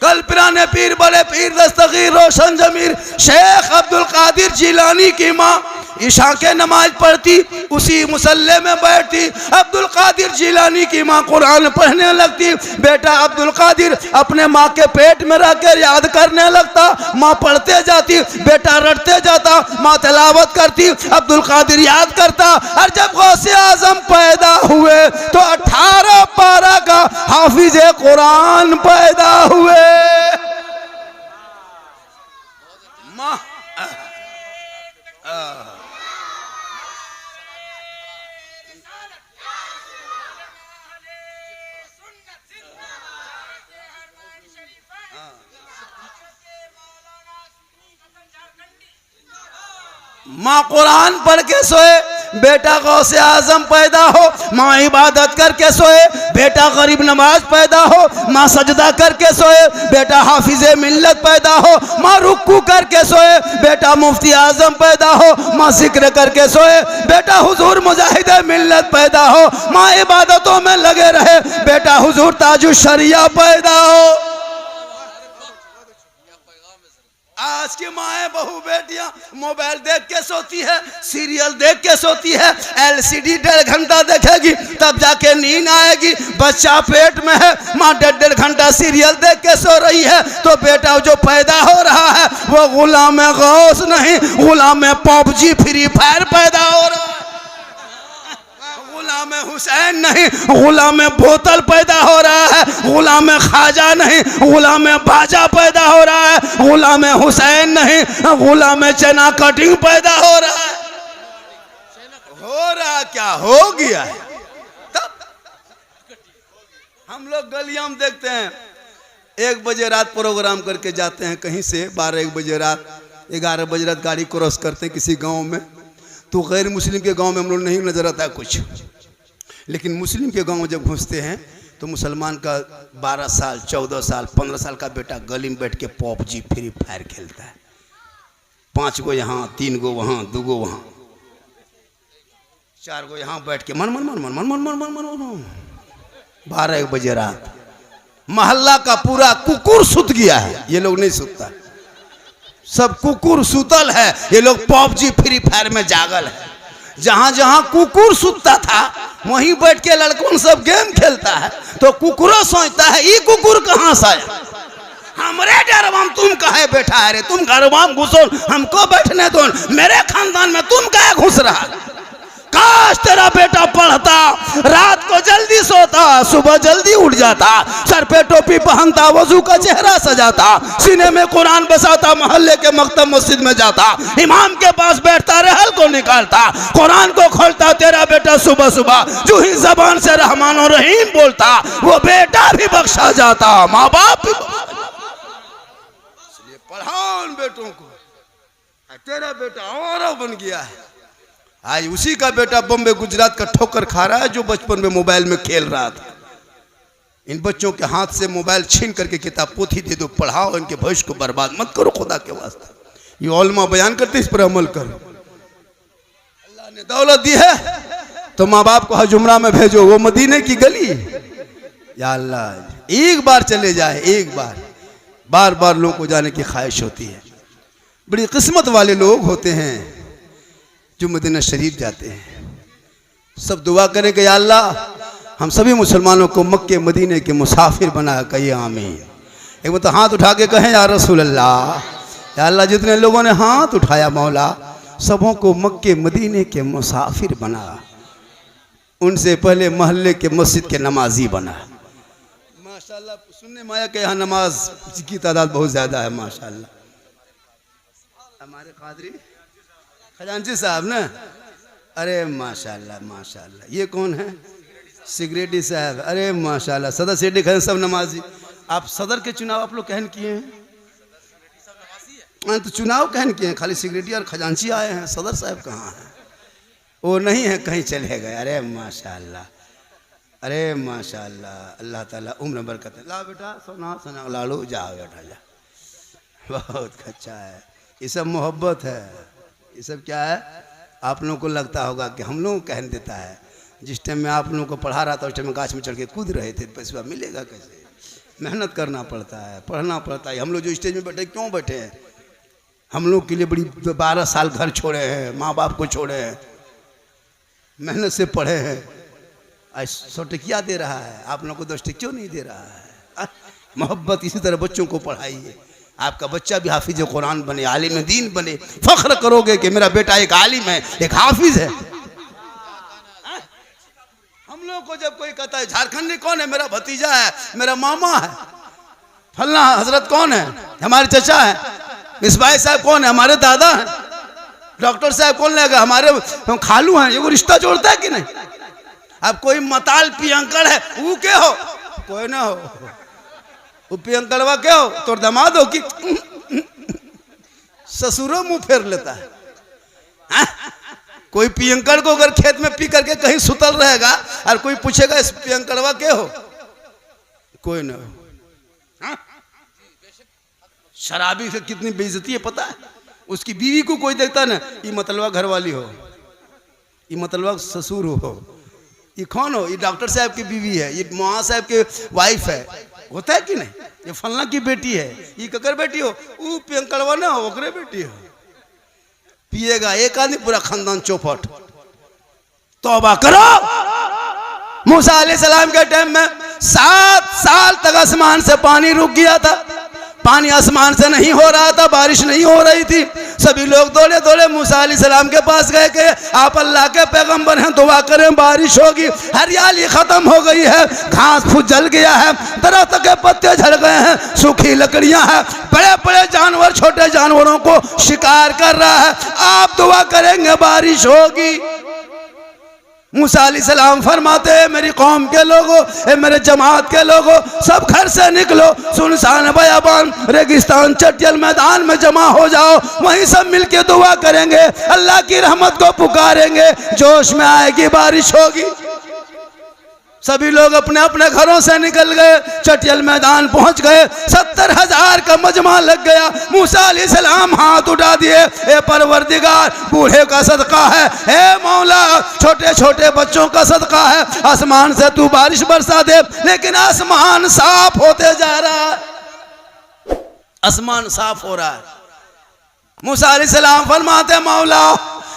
कल पिराने पीर बड़े पीर दस्तगीर रोशन जमीर शेख अब्दुल कादिर जिलानी की माँ ईशा के नमाज पढ़ती, उसी मुसल्ले में बैठती। अब्दुल कादिर जिलानी की माँ कुरान पढ़ने लगती, बेटा अब्दुल कादिर अपने माँ के पेट में रहकर याद करने लगता। माँ पढ़ते जाती, बेटा रटते जाता, माँ तिलावत करती, अब्दुल कादिर याद करता। और जब गौसे आजम पैदा हुए तो 18 पारा का हाफिज कुरान पैदा हुए। माँ माँ कुरान पढ़ के सोए, बेटा गौसे आजम पैदा हो। माँ इबादत करके सोए, बेटा गरीब नवाज पैदा हो। माँ सजदा करके सोए, बेटा हाफिजे मिल्लत पैदा हो। माँ रुक्कू करके सोए, बेटा मुफ्ती आजम पैदा हो। माँ जिक्र करके सोए, बेटा हुजूर मुजाहिदे मिल्लत पैदा हो। माँ इबादतों में लगे रहे, बेटा हुजूर ताजुश शरिया पैदा हो। आज की माएँ बहू बेटियां मोबाइल देख के सोती है, सीरियल देख के सोती है, LCD 1.5 घंटा देखेगी तब जाके नींद आएगी। बच्चा पेट में है, माँ 1.5 घंटा सीरियल देख के सो रही है तो बेटा जो पैदा हो रहा है वो गुलाम गौस नहीं, गुलाम PUBG फ्री फायर पैदा हो रहा है। नहीं, गुलाम बोतल पैदा हो रहा है। गुलाम ख्वाजा नहीं, गुलाम बाजा पैदा हो रहा है। गुलाम हुसैन नहीं, गुलाम चना कटिंग पैदा हो रहा है। हो रहा क्या, हो गया है। तब हम लोग गलियां में देखते हैं, 1 बजे रात प्रोग्राम करके जाते हैं कहीं से, 12-1 बजे रात, 11 बजे रात गाड़ी क्रॉस करते हैं किसी गांव में, तो गैर मुस्लिम के गांव में हम लोग नहीं नजर आता कुछ, लेकिन मुस्लिम के गांव में जब घुसते हैं तो मुसलमान का 12 साल 14 साल 15 साल का बेटा गली में बैठ के PUBG फ्री फायर खेलता है। 5 गो यहाँ, 3 गो वहाँ, 2 गो वहाँ, 4 गो यहाँ बैठ के मन मन मन मन मन मन मन मन मन 12-1 बजे रात मोहल्ला का पूरा कुकुर सुत गया है। ये लोग नहीं सुतता, सब कुकुर सुतल है, ये लोग PUBG फ्री फायर में जागल है। जहां जहां कुकुर सुतता था वहीं बैठ के लड़कों सब गेम खेलता है, तो कुकुरो सोचता है ये कुकुर कहां से आया, हमरे डरवाम तुम कहे बैठा है रे, तुम घरवाम घुसो, हमको बैठने दो, मेरे खानदान में तुम कहे घुस रहा। काश तेरा बेटा पढ़ता, रात को जल्दी सोता, सुबह जल्दी उठ जाता, सर पे टोपी पहनता, वजू का चेहरा सजाता, सीने में कुरान बसाता, मोहल्ले के मकतब मस्जिद में जाता, इमाम के पास बैठता, रहल को निकालता, कुरान को खोलता। तेरा बेटा सुबह सुबह जो ही जबान से रहमान और रहीम बोलता, वो बेटा भी बख्शा जाता, माँ बाप भी। इसलिए पढ़ाओ बेटों को। तेरा बेटा और बन गया है, आज उसी का बेटा बम्बे गुजरात का ठोकर खा रहा है जो बचपन में मोबाइल में खेल रहा था। इन बच्चों के हाथ से मोबाइल छीन करके किताब पोथी दे दो, पढ़ाओ, इनके भविष्य को बर्बाद मत करो खुदा के वास्ते। ये उलमा बयान करते, इस पर अमल करो। अल्लाह ने दौलत दी है तो माँ बाप को हजुमरा में भेजो, वो मदीने की गली। या अल्लाह, एक बार चले जाए, एक बार, बार बार लोगों को जाने की ख्वाहिश होती है। बड़ी किस्मत वाले लोग होते हैं जो मदीना शरीफ जाते हैं। सब दुआ करें कि या अल्लाह हम सभी मुसलमानों को मक्के मदीने के मुसाफिर बना, कहिए आमीन। एक बार तो हाथ उठा के कहें या रसूल अल्लाह, या अल्लाह जितने लोगों ने हाथ उठाया मौला सबों को मक्के मदीने के मुसाफिर बना, उनसे पहले मोहल्ले के मस्जिद के नमाजी बना। माशाल्लाह, सुनने में आया कि यहाँ नमाज की तादाद बहुत ज़्यादा है माशाल्लाह। हमारे कादरी खजांची साहब ना, अरे माशाल्लाह माशाल्लाह। ये कौन है? सिगरेटी साहब, अरे माशाल्लाह। सदर सेठी खजन सब नमाजी। आप सदर के चुनाव आप लोग कहन किए हैं? तो चुनाव कहन किए हैं, खाली सिगरेटी और खजांची आए हैं, सदर साहब कहाँ हैं? वो नहीं है, कहीं चले गए। अरे माशाल्लाह, अरे माशाल्लाह, अल्लाह ताला उम्र बरकत। ला बेटा सोना सोना लाड़ू, जाओ बेटा जा, बहुत अच्छा है। ये सब मोहब्बत है, ये सब क्या है? आप लोगों को लगता होगा कि हम लोगों को कहन देता है। जिस टाइम में आप लोगों को पढ़ा रहा था उस टाइम में गाछ में चढ़ के कूद रहे थे, पैसा मिलेगा कैसे? मेहनत करना पड़ता है, पढ़ना पड़ता है। हम लोग जो स्टेज में बैठे क्यों बैठे हैं? हम लोग के लिए बड़ी 12 साल घर छोड़े हैं, माँ बाप को छोड़े हैं, मेहनत से पढ़े हैं। आज 100 टकिया दे रहा है, आप लोगों को 10 टकिया नहीं दे रहा है। मोहब्बत इसी तरह बच्चों को पढ़ाइए। आपका बच्चा भी हाफिज कुरान बने, आलिम दीन बने, फख्र करोगे कि मेरा बेटा एक आलिम है, एक हाफिज है। हम लोगों को जब कोई कहता है झारखंडी कौन है? मेरा भतीजा है, मेरा मामा है। फलना हजरत कौन है? हमारे चचा है। मिसबाई साहब कौन है? हमारे दादा हैं। डॉक्टर साहब कौन लेगा? हमारे खालू हैं। ये वो रिश्ता जोड़ता है कि नहीं? अब कोई मताल पियंकड़ है, वो क्या हो? कोई ना हो, वो पियंकड़वा क्या हो? तो दामाद हो कि ससुरो मुंह फेर लेता है। कोई पियंकड़ को अगर खेत में पी करके कहीं सुतल रहेगा और कोई पूछेगा इस पियंकड़वा क्या हो? कोई ना हो। शराबी से कितनी बेइज्जती है पता है? उसकी बीवी को कोई देखता ना, ये मतलबा घरवाली हो, ये मतलबा ससुर हो, ये कौन हो? ये डॉक्टर साहब की बीवी है, ये मौआ साहब के वाइफ है। होता है कि नहीं? ये फलना की बेटी है, ये ककर बेटी हो? वो पियंकड़वा ना हो, ओकरे बेटी हो। पिएगा एक आदमी, पूरा खानदान चौपट। तौबा करो। मूसा अलैहिस्सलाम के टाइम में 7 साल तक आसमान से पानी रुक गया था। पानी आसमान से नहीं हो रहा था, बारिश नहीं हो रही थी। सभी लोग दौड़े दौड़े मूसा अलैहिस्सलाम के पास गए कि आप अल्लाह के पैगंबर हैं, दुआ करें बारिश होगी। हरियाली खत्म हो गई है, घास फूस जल गया है, दरख्त के पत्ते झड़ गए हैं, सूखी लकड़ियां हैं, बड़े बड़े जानवर छोटे जानवरों को शिकार कर रहा है, आप दुआ करेंगे बारिश होगी। मूसा अलैहिस्सलाम फरमाते हैं मेरी कौम के लोगों, मेरे जमात के लोगों, सब घर से निकलो, सुनसान बयाबान रेगिस्तान चटियल मैदान में जमा हो जाओ, वहीं सब मिलके दुआ करेंगे, अल्लाह की रहमत को पुकारेंगे, जोश में आएगी बारिश होगी। सभी लोग अपने अपने घरों से निकल गए, चटियल मैदान पहुंच गए। 70,000 का मजमा लग गया। मूसा अलैहिस्सलाम हाथ उठा दिए, ए परवरदिगार, बूढ़े का सदका है, ए मौला, छोटे छोटे बच्चों का सदका है, आसमान से तू बारिश बरसा दे। लेकिन आसमान साफ होते जा रहा है, आसमान साफ हो रहा है। मूसा अलैहिस्सलाम फरमाते मौला,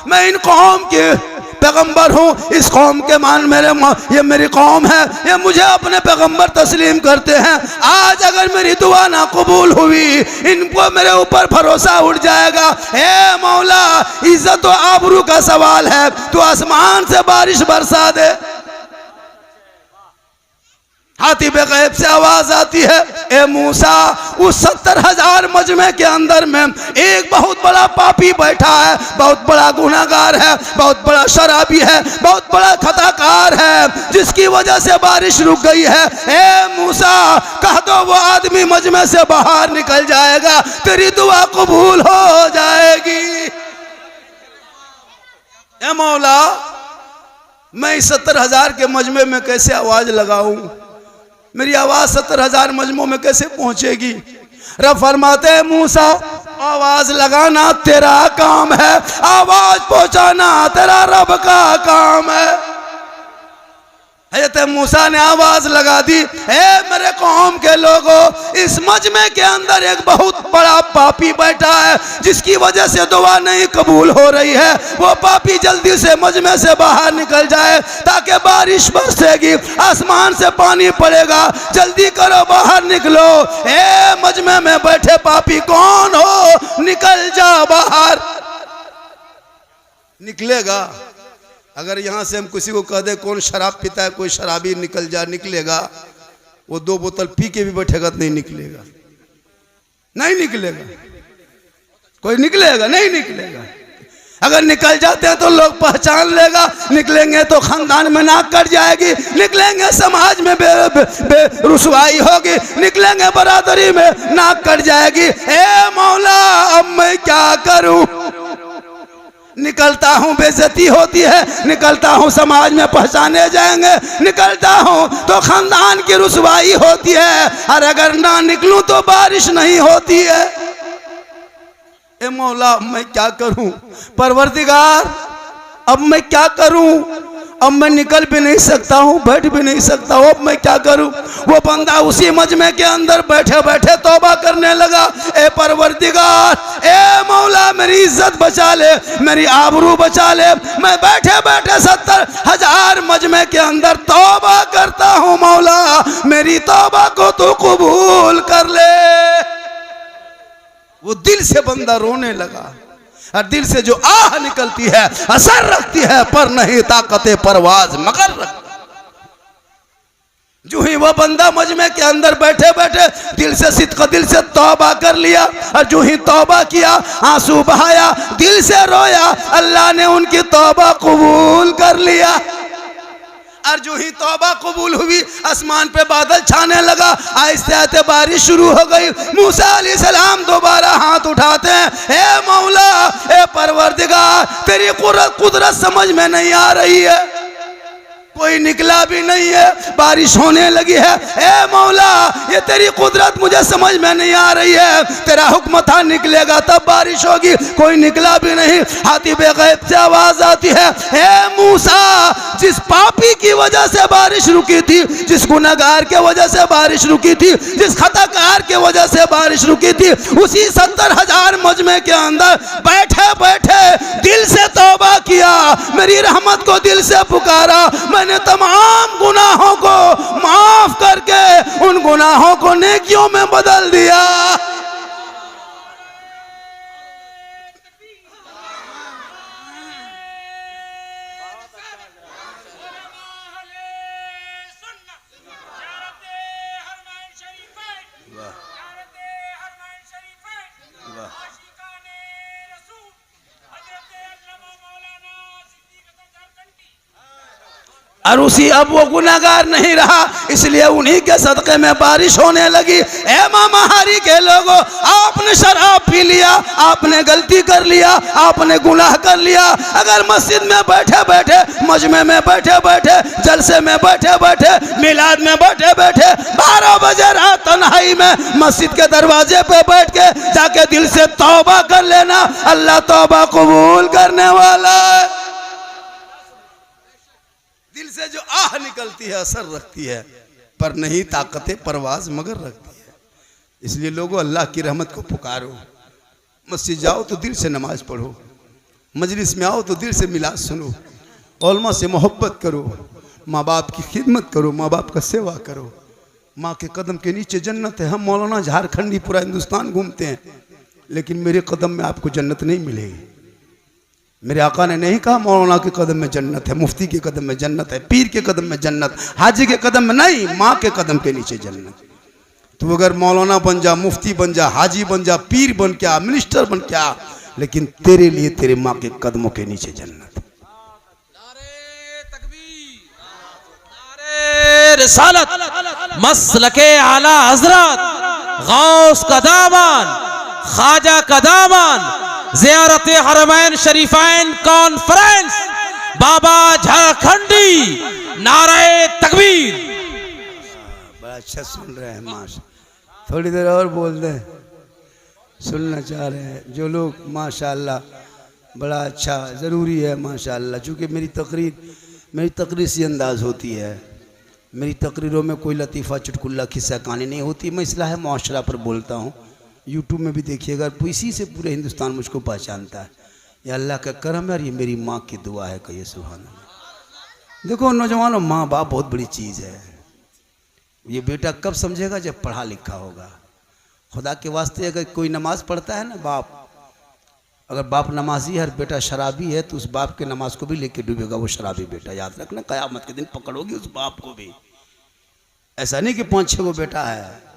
मैं इन कौम के पैगंबर हूँ, इस कौम के ये मेरी कौम है, ये मुझे अपने पैगंबर तस्लीम करते हैं। आज अगर मेरी दुआ ना कबूल हुई, इनको मेरे ऊपर भरोसा उठ जाएगा। हे मौला, इज्जत और आबरू का सवाल है, तू आसमान से बारिश बरसा दे। हाथी पे गैब से आवाज आती है, ए मूसा, उस 70,000 मजमे के अंदर में एक बहुत बड़ा पापी बैठा है, बहुत बड़ा गुनाहगार है, बहुत बड़ा शराबी है, बहुत बड़ा खताकार है, जिसकी वजह से बारिश रुक गई है। ए मूसा, कह दो वो आदमी मजमे से बाहर निकल जाएगा, तेरी दुआ कबूल हो जाएगी। ए मौला, मैं इस 70,000 के मजमे में कैसे आवाज लगाऊं? मेरी आवाज 70,000 मजमों में कैसे पहुंचेगी? रब फरमाते हैं मूसा, आवाज लगाना तेरा काम है, आवाज पहुंचाना तेरा रब का काम है। हज़रत मूसा ने आवाज लगा दी, हे मेरे कौम के लोगों, इस मजमे के अंदर एक बहुत बड़ा पापी बैठा है, जिसकी वजह से दुआ नहीं कबूल हो रही है। वो पापी जल्दी से मजमे से बाहर निकल जाए, ताकि बारिश बरसेगी, आसमान से पानी पड़ेगा। जल्दी करो, बाहर निकलो। हे मजमे में बैठे पापी कौन हो, निकल जा बाहर। निकलेगा? अगर यहाँ से हम किसी को कह दे कौन शराब पीता है, कोई शराबी निकल जा, निकलेगा? वो 2 बोतल पी के भी बैठेगा तो नहीं निकलेगा, नहीं निकलेगा। कोई निकलेगा? नहीं निकलेगा। अगर निकल जाते हैं तो लोग पहचान लेगा, निकलेंगे तो खानदान में नाक कट जाएगी, निकलेंगे समाज में रुसवाई होगी, निकलेंगे बरादरी में नाक कट जाएगी। ए मौला, अब मैं क्या करूं? निकलता हूँ बेइज्जती होती है, निकलता हूँ समाज में पहचाने जाएंगे, निकलता हूँ तो खानदान की रुसवाई होती है, और अगर ना निकलूं तो बारिश नहीं होती है। ए मौला, मैं क्या करूं? परवरदिगार, अब मैं क्या करूं? अब मैं निकल भी नहीं सकता हूँ, बैठ भी नहीं सकता हूँ, अब मैं क्या करूँ? वो बंदा उसी मजमे के अंदर बैठे बैठे तौबा करने लगा, ए परवरदिगार, ए मौला, मेरी इज्जत बचा ले, मेरी आबरू बचा ले, मैं बैठे बैठे 70,000 मजमे के अंदर तौबा करता हूँ, मौला मेरी तौबा को तो कबूल कर ले। वो दिल से बंदा रोने लगा, और दिल से जो आह निकलती है असर रखती है, पर नहीं ताकते परवाज मगर रखती। जो ही वह बंदा मजमे के अंदर बैठे बैठे दिल से सिद्क दिल से तौबा कर लिया, और जो ही तौबा किया, आंसू बहाया, दिल से रोया, अल्लाह ने उनकी तौबा कबूल कर लिया। और जो ही तौबा कबूल हुई, आसमान पे बादल छाने लगा, आहिस्ते आहिस्ते बारिश शुरू हो गई। मूसा अलैहिस्सलाम दोबारा हाथ उठाते हैं, हे मौला, हे परवरदिगार, तेरी कुदरत समझ में नहीं आ रही है, कोई निकला भी नहीं है, बारिश होने लगी है। ए मौला, ये तेरी कुदरत मुझे समझ में नहीं आ रही है, तेरा हुक्म था निकलेगा तब बारिश होगी, कोई निकला भी नहीं। हाथी पे गैब से आवाज आती है, ए मूसा, जिस पापी की वजह से बारिश रुकी थी, जिस गुनहगार के वजह से बारिश रुकी थी, जिस खताकार के वजह से बारिश रुकी थी, उसी 70,000 मजमे के अंदर बैठे बैठे दिल से तौबा किया, मेरी रहमत को दिल से पुकारा, मैंने तमाम गुनाहों को माफ करके उन गुनाहों को नेकियों में बदल दिया। और उसी अब वो गुनाहगार नहीं रहा, इसलिए उन्हीं के सदक़े में बारिश होने लगी। ए मामाहारी के लोगों, आपने शराब पी लिया, आपने गलती कर लिया, आपने गुनाह कर लिया। अगर मस्जिद में बैठे बैठे, मजमे में बैठे बैठे, जलसे में बैठे बैठे, मिलाद में बैठे बैठे, 12 बजे रात तन्हाई में मस्जिद के दरवाजे पे बैठ के जाके दिल से तौबा कर लेना, अल्लाह तौबा कबूल करने वाला है। दिल से जो आह निकलती है असर रखती है, पर नहीं ताकत परवाज मगर रखती है। इसलिए लोगों, अल्लाह की रहमत को पुकारो। मस्जिद जाओ तो दिल से नमाज पढ़ो, मजलिस में आओ तो दिल से मिलाद सुनो, उलमा से मोहब्बत करो, माँ बाप की खिदमत करो, माँ बाप का सेवा करो। माँ के कदम के नीचे जन्नत है। हम मौलाना झारखंडी पूरा हिंदुस्तान घूमते हैं, लेकिन मेरे कदम में आपको जन्नत नहीं मिलेगी। मेरे आका ने नहीं कहा मौलाना के कदम में जन्नत है, मुफ्ती के कदम में जन्नत है, पीर के कदम में जन्नत, हाजी के कदम में नहीं, माँ के कदम के नीचे जन्नत। तो अगर मौलाना बन जा, मुफ्ती बन जा, हाजी बन जा, पीर बन के आ, मिनिस्टर बन के आ, लेकिन तेरे लिए तेरे माँ के कदमों के नीचे जन्नत। नारे तकबीर, नारे रिसालत, मसलके आला हजरत, गौस का दामन, ख्वाजा का दामन, ज़ियारत हरमैन शरीफैन कॉन्फ्रेंस, बाबा झारखंडी, नारे तकबीर। बड़ा अच्छा सुन रहे हैं माशा, थोड़ी देर और बोल दें, सुनना चाह रहे हैं जो लोग। माशाअल्लाह बड़ा अच्छा, ज़रूरी है माशाअल्लाह। चूँकि मेरी तकरीर सी अंदाज़ होती है, मेरी तकरीरों में कोई लतीफ़ा चुटकुल्ला किस्सा कहानी नहीं होती। मैं इस्लाह मुआशरा पर बोलता हूँ। यूट्यूब में भी देखिएगा, इसी से पूरे हिंदुस्तान मुझको पहचानता है। ये अल्लाह का करम है और ये मेरी माँ की दुआ है। कहिए सुभान अल्लाह। देखो नौजवानों, माँ बाप बहुत बड़ी चीज़ है। ये बेटा कब समझेगा? जब पढ़ा लिखा होगा। खुदा के वास्ते अगर कोई नमाज पढ़ता है ना बाप, अगर बाप नमाजी है और बेटा शराबी है, तो उस बाप के नमाज को भी लेके डूबेगा वो शराबी बेटा। याद रखना, क़यामत के दिन पकड़ोगी उस बाप को भी। ऐसा नहीं कि 5-6 गो बेटा है,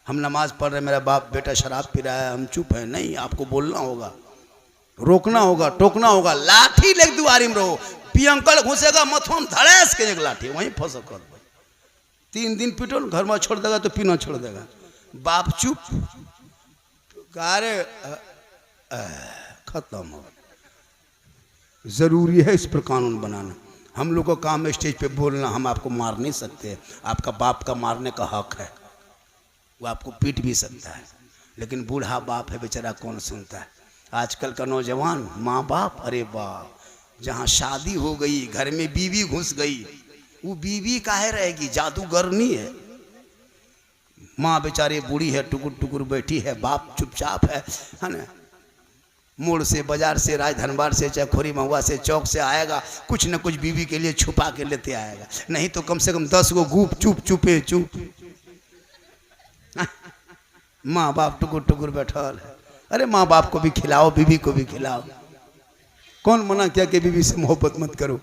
हम नमाज पढ़ रहे, मेरा बाप बेटा शराब पी रहा है, हम चुप हैं। नहीं, आपको बोलना होगा, रोकना होगा, टोकना होगा। लाठी लेके दुआरी में रहो, पियंकल घुसेगा मथुआ में धड़ेस के एक लाठी वहीं फंस कर 3 दिन पीटो, घर में छोड़ देगा तो पीना छोड़ देगा। बाप चुप, गारे खत्म हो। जरूरी है इस पर कानून बनाना। हम लोग का काम है स्टेज पे बोलना, हम आपको मार नहीं सकते। आपका बाप का मारने का हक है, वो आपको पीट भी सकता है, लेकिन बूढ़ा बाप है बेचारा, कौन सुनता है। आजकल का नौजवान माँ बाप, अरे बाप, जहाँ शादी हो गई, घर में बीवी घुस गई, वो बीवी काहे रहेगी? जादूगरनी है। माँ बेचारी बूढ़ी है, टुकुर टुकुर बैठी है, बाप चुपचाप है ना। मोड़ से, बाजार से, राजधनबार से, चाहे खोरी महुआ से, चौक से आएगा, कुछ न कुछ बीवी के लिए छुपा के लेते आएगा। नहीं तो कम से कम 10 गो गुप चुप चुपे चुप। माँ बाप टुकुर टुकुर बैठल है। अरे माँ बाप को भी खिलाओ, बीवी को भी खिलाओ। कौन मना किया कि बीवी से मोहब्बत मत करो?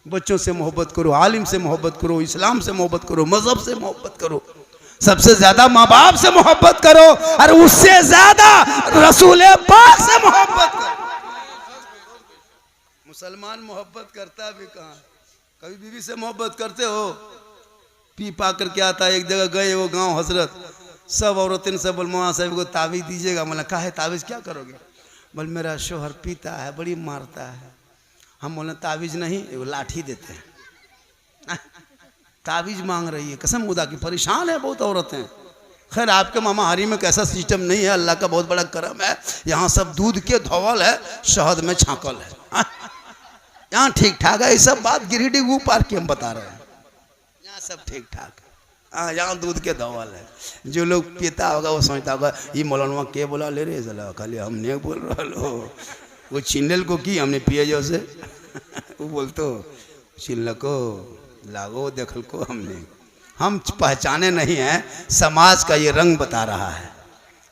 बच्चों से मोहब्बत करो, आलिम से मोहब्बत करो, इस्लाम से मोहब्बत करो, मजहब से मोहब्बत करो, सबसे ज्यादा माँ बाप से मोहब्बत करो, और उससे ज्यादा रसूल पाक से मोहब्बत करो। मुसलमान मोहब्बत करता भी कहाँ? कभी बीवी से मोहब्बत करते हो? पी पा करके आता, एक जगह गए वो गांव हजरत, सब औरतें सब बोल मौलाना साहब को तावीज़ दीजिएगा। बोला काहे तावीज़ क्या करोगे? बोल मेरा शोहर पीता है, बड़ी मारता है। हम बोले तावीज़ नहीं, वो लाठी देते हैं। तावीज़ मांग रही है, कसम खुदा की, परेशान है बहुत औरतें। खैर आपके मामा हरी में कैसा सिस्टम नहीं है, अल्लाह का बहुत बड़ा करम है। यहाँ सब दूध के धोवल है, शहद में छाकल है। यहाँ ठीक ठाक है। ये सब बात गिरिडीह ऊपर की हम बता रहे हैं, यहाँ सब ठीक ठाक है। हाँ, यहाँ दूध के धोवल है। जो लोग पीता होगा वो सोचता होगा ये मौलाना के बोला ले रे जला, खाली हमने बोल रहा लो। वो चिन्नल को की हमने पिए जो से वो बोलते चिल्ल को लागो देखल को हमने, हम पहचाने नहीं हैं। समाज का ये रंग बता रहा है।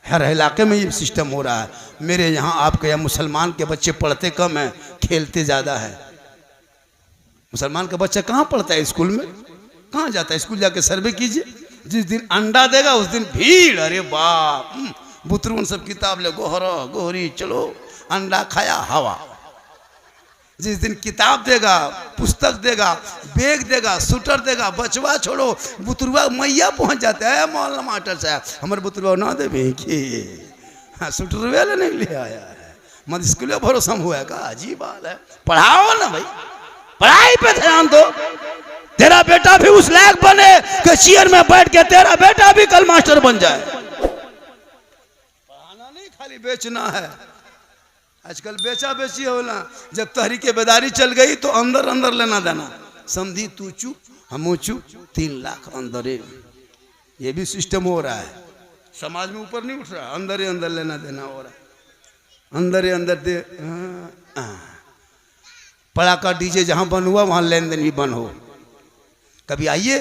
हर इलाके में ये सिस्टम हो रहा है। मेरे यहाँ आपके यहाँ मुसलमान के बच्चे पढ़ते कम हैं, खेलते ज़्यादा है। मुसलमान का बच्चा कहाँ पढ़ता है? स्कूल में कहाँ जाता है? स्कूल जाके सर्वे कीजिए। जिस दिन अंडा देगा उस दिन भीड़, अरे बाप, बुतरून सब किताब ले, गोहरा गोहरी चलो, अंडा खाया हवा। जिस दिन किताब देगा, पुस्तक देगा, बैग देगा, शूटर देगा, बचवा छोड़ो बुतरुआ मैया पहुंच जाता है। मौलाना मास्टर साहब हमारे बुतरुआ ना देवे कि हाँ शूटर वाले नहीं ले आया है, मत स्कूल भरोसा हुआ है का? अजीब बात है। पढ़ाओ ना भाई, पढ़ाई पे ध्यान दो। तेरा बेटा भी उस लायक बने कि चेयर में बैठ के तेरा बेटा भी कल मास्टर बन जाए। पढ़ाना नहीं खाली बेचना है। आजकल बेचा बेची होना। जब तहरीक बेदारी चल गई तो अंदर अंदर लेना देना, समझी तू चुप हम चुप, 3 लाख अंदर। ये भी सिस्टम हो रहा है, समाज में ऊपर नहीं उठ रहा, अंदर ही अंदर लेना देना हो रहा है। अंदर ही अंदर दे पड़ाका डीजे जहां बंद हुआ वहां लेन देन भी बंद हो। कभी आइए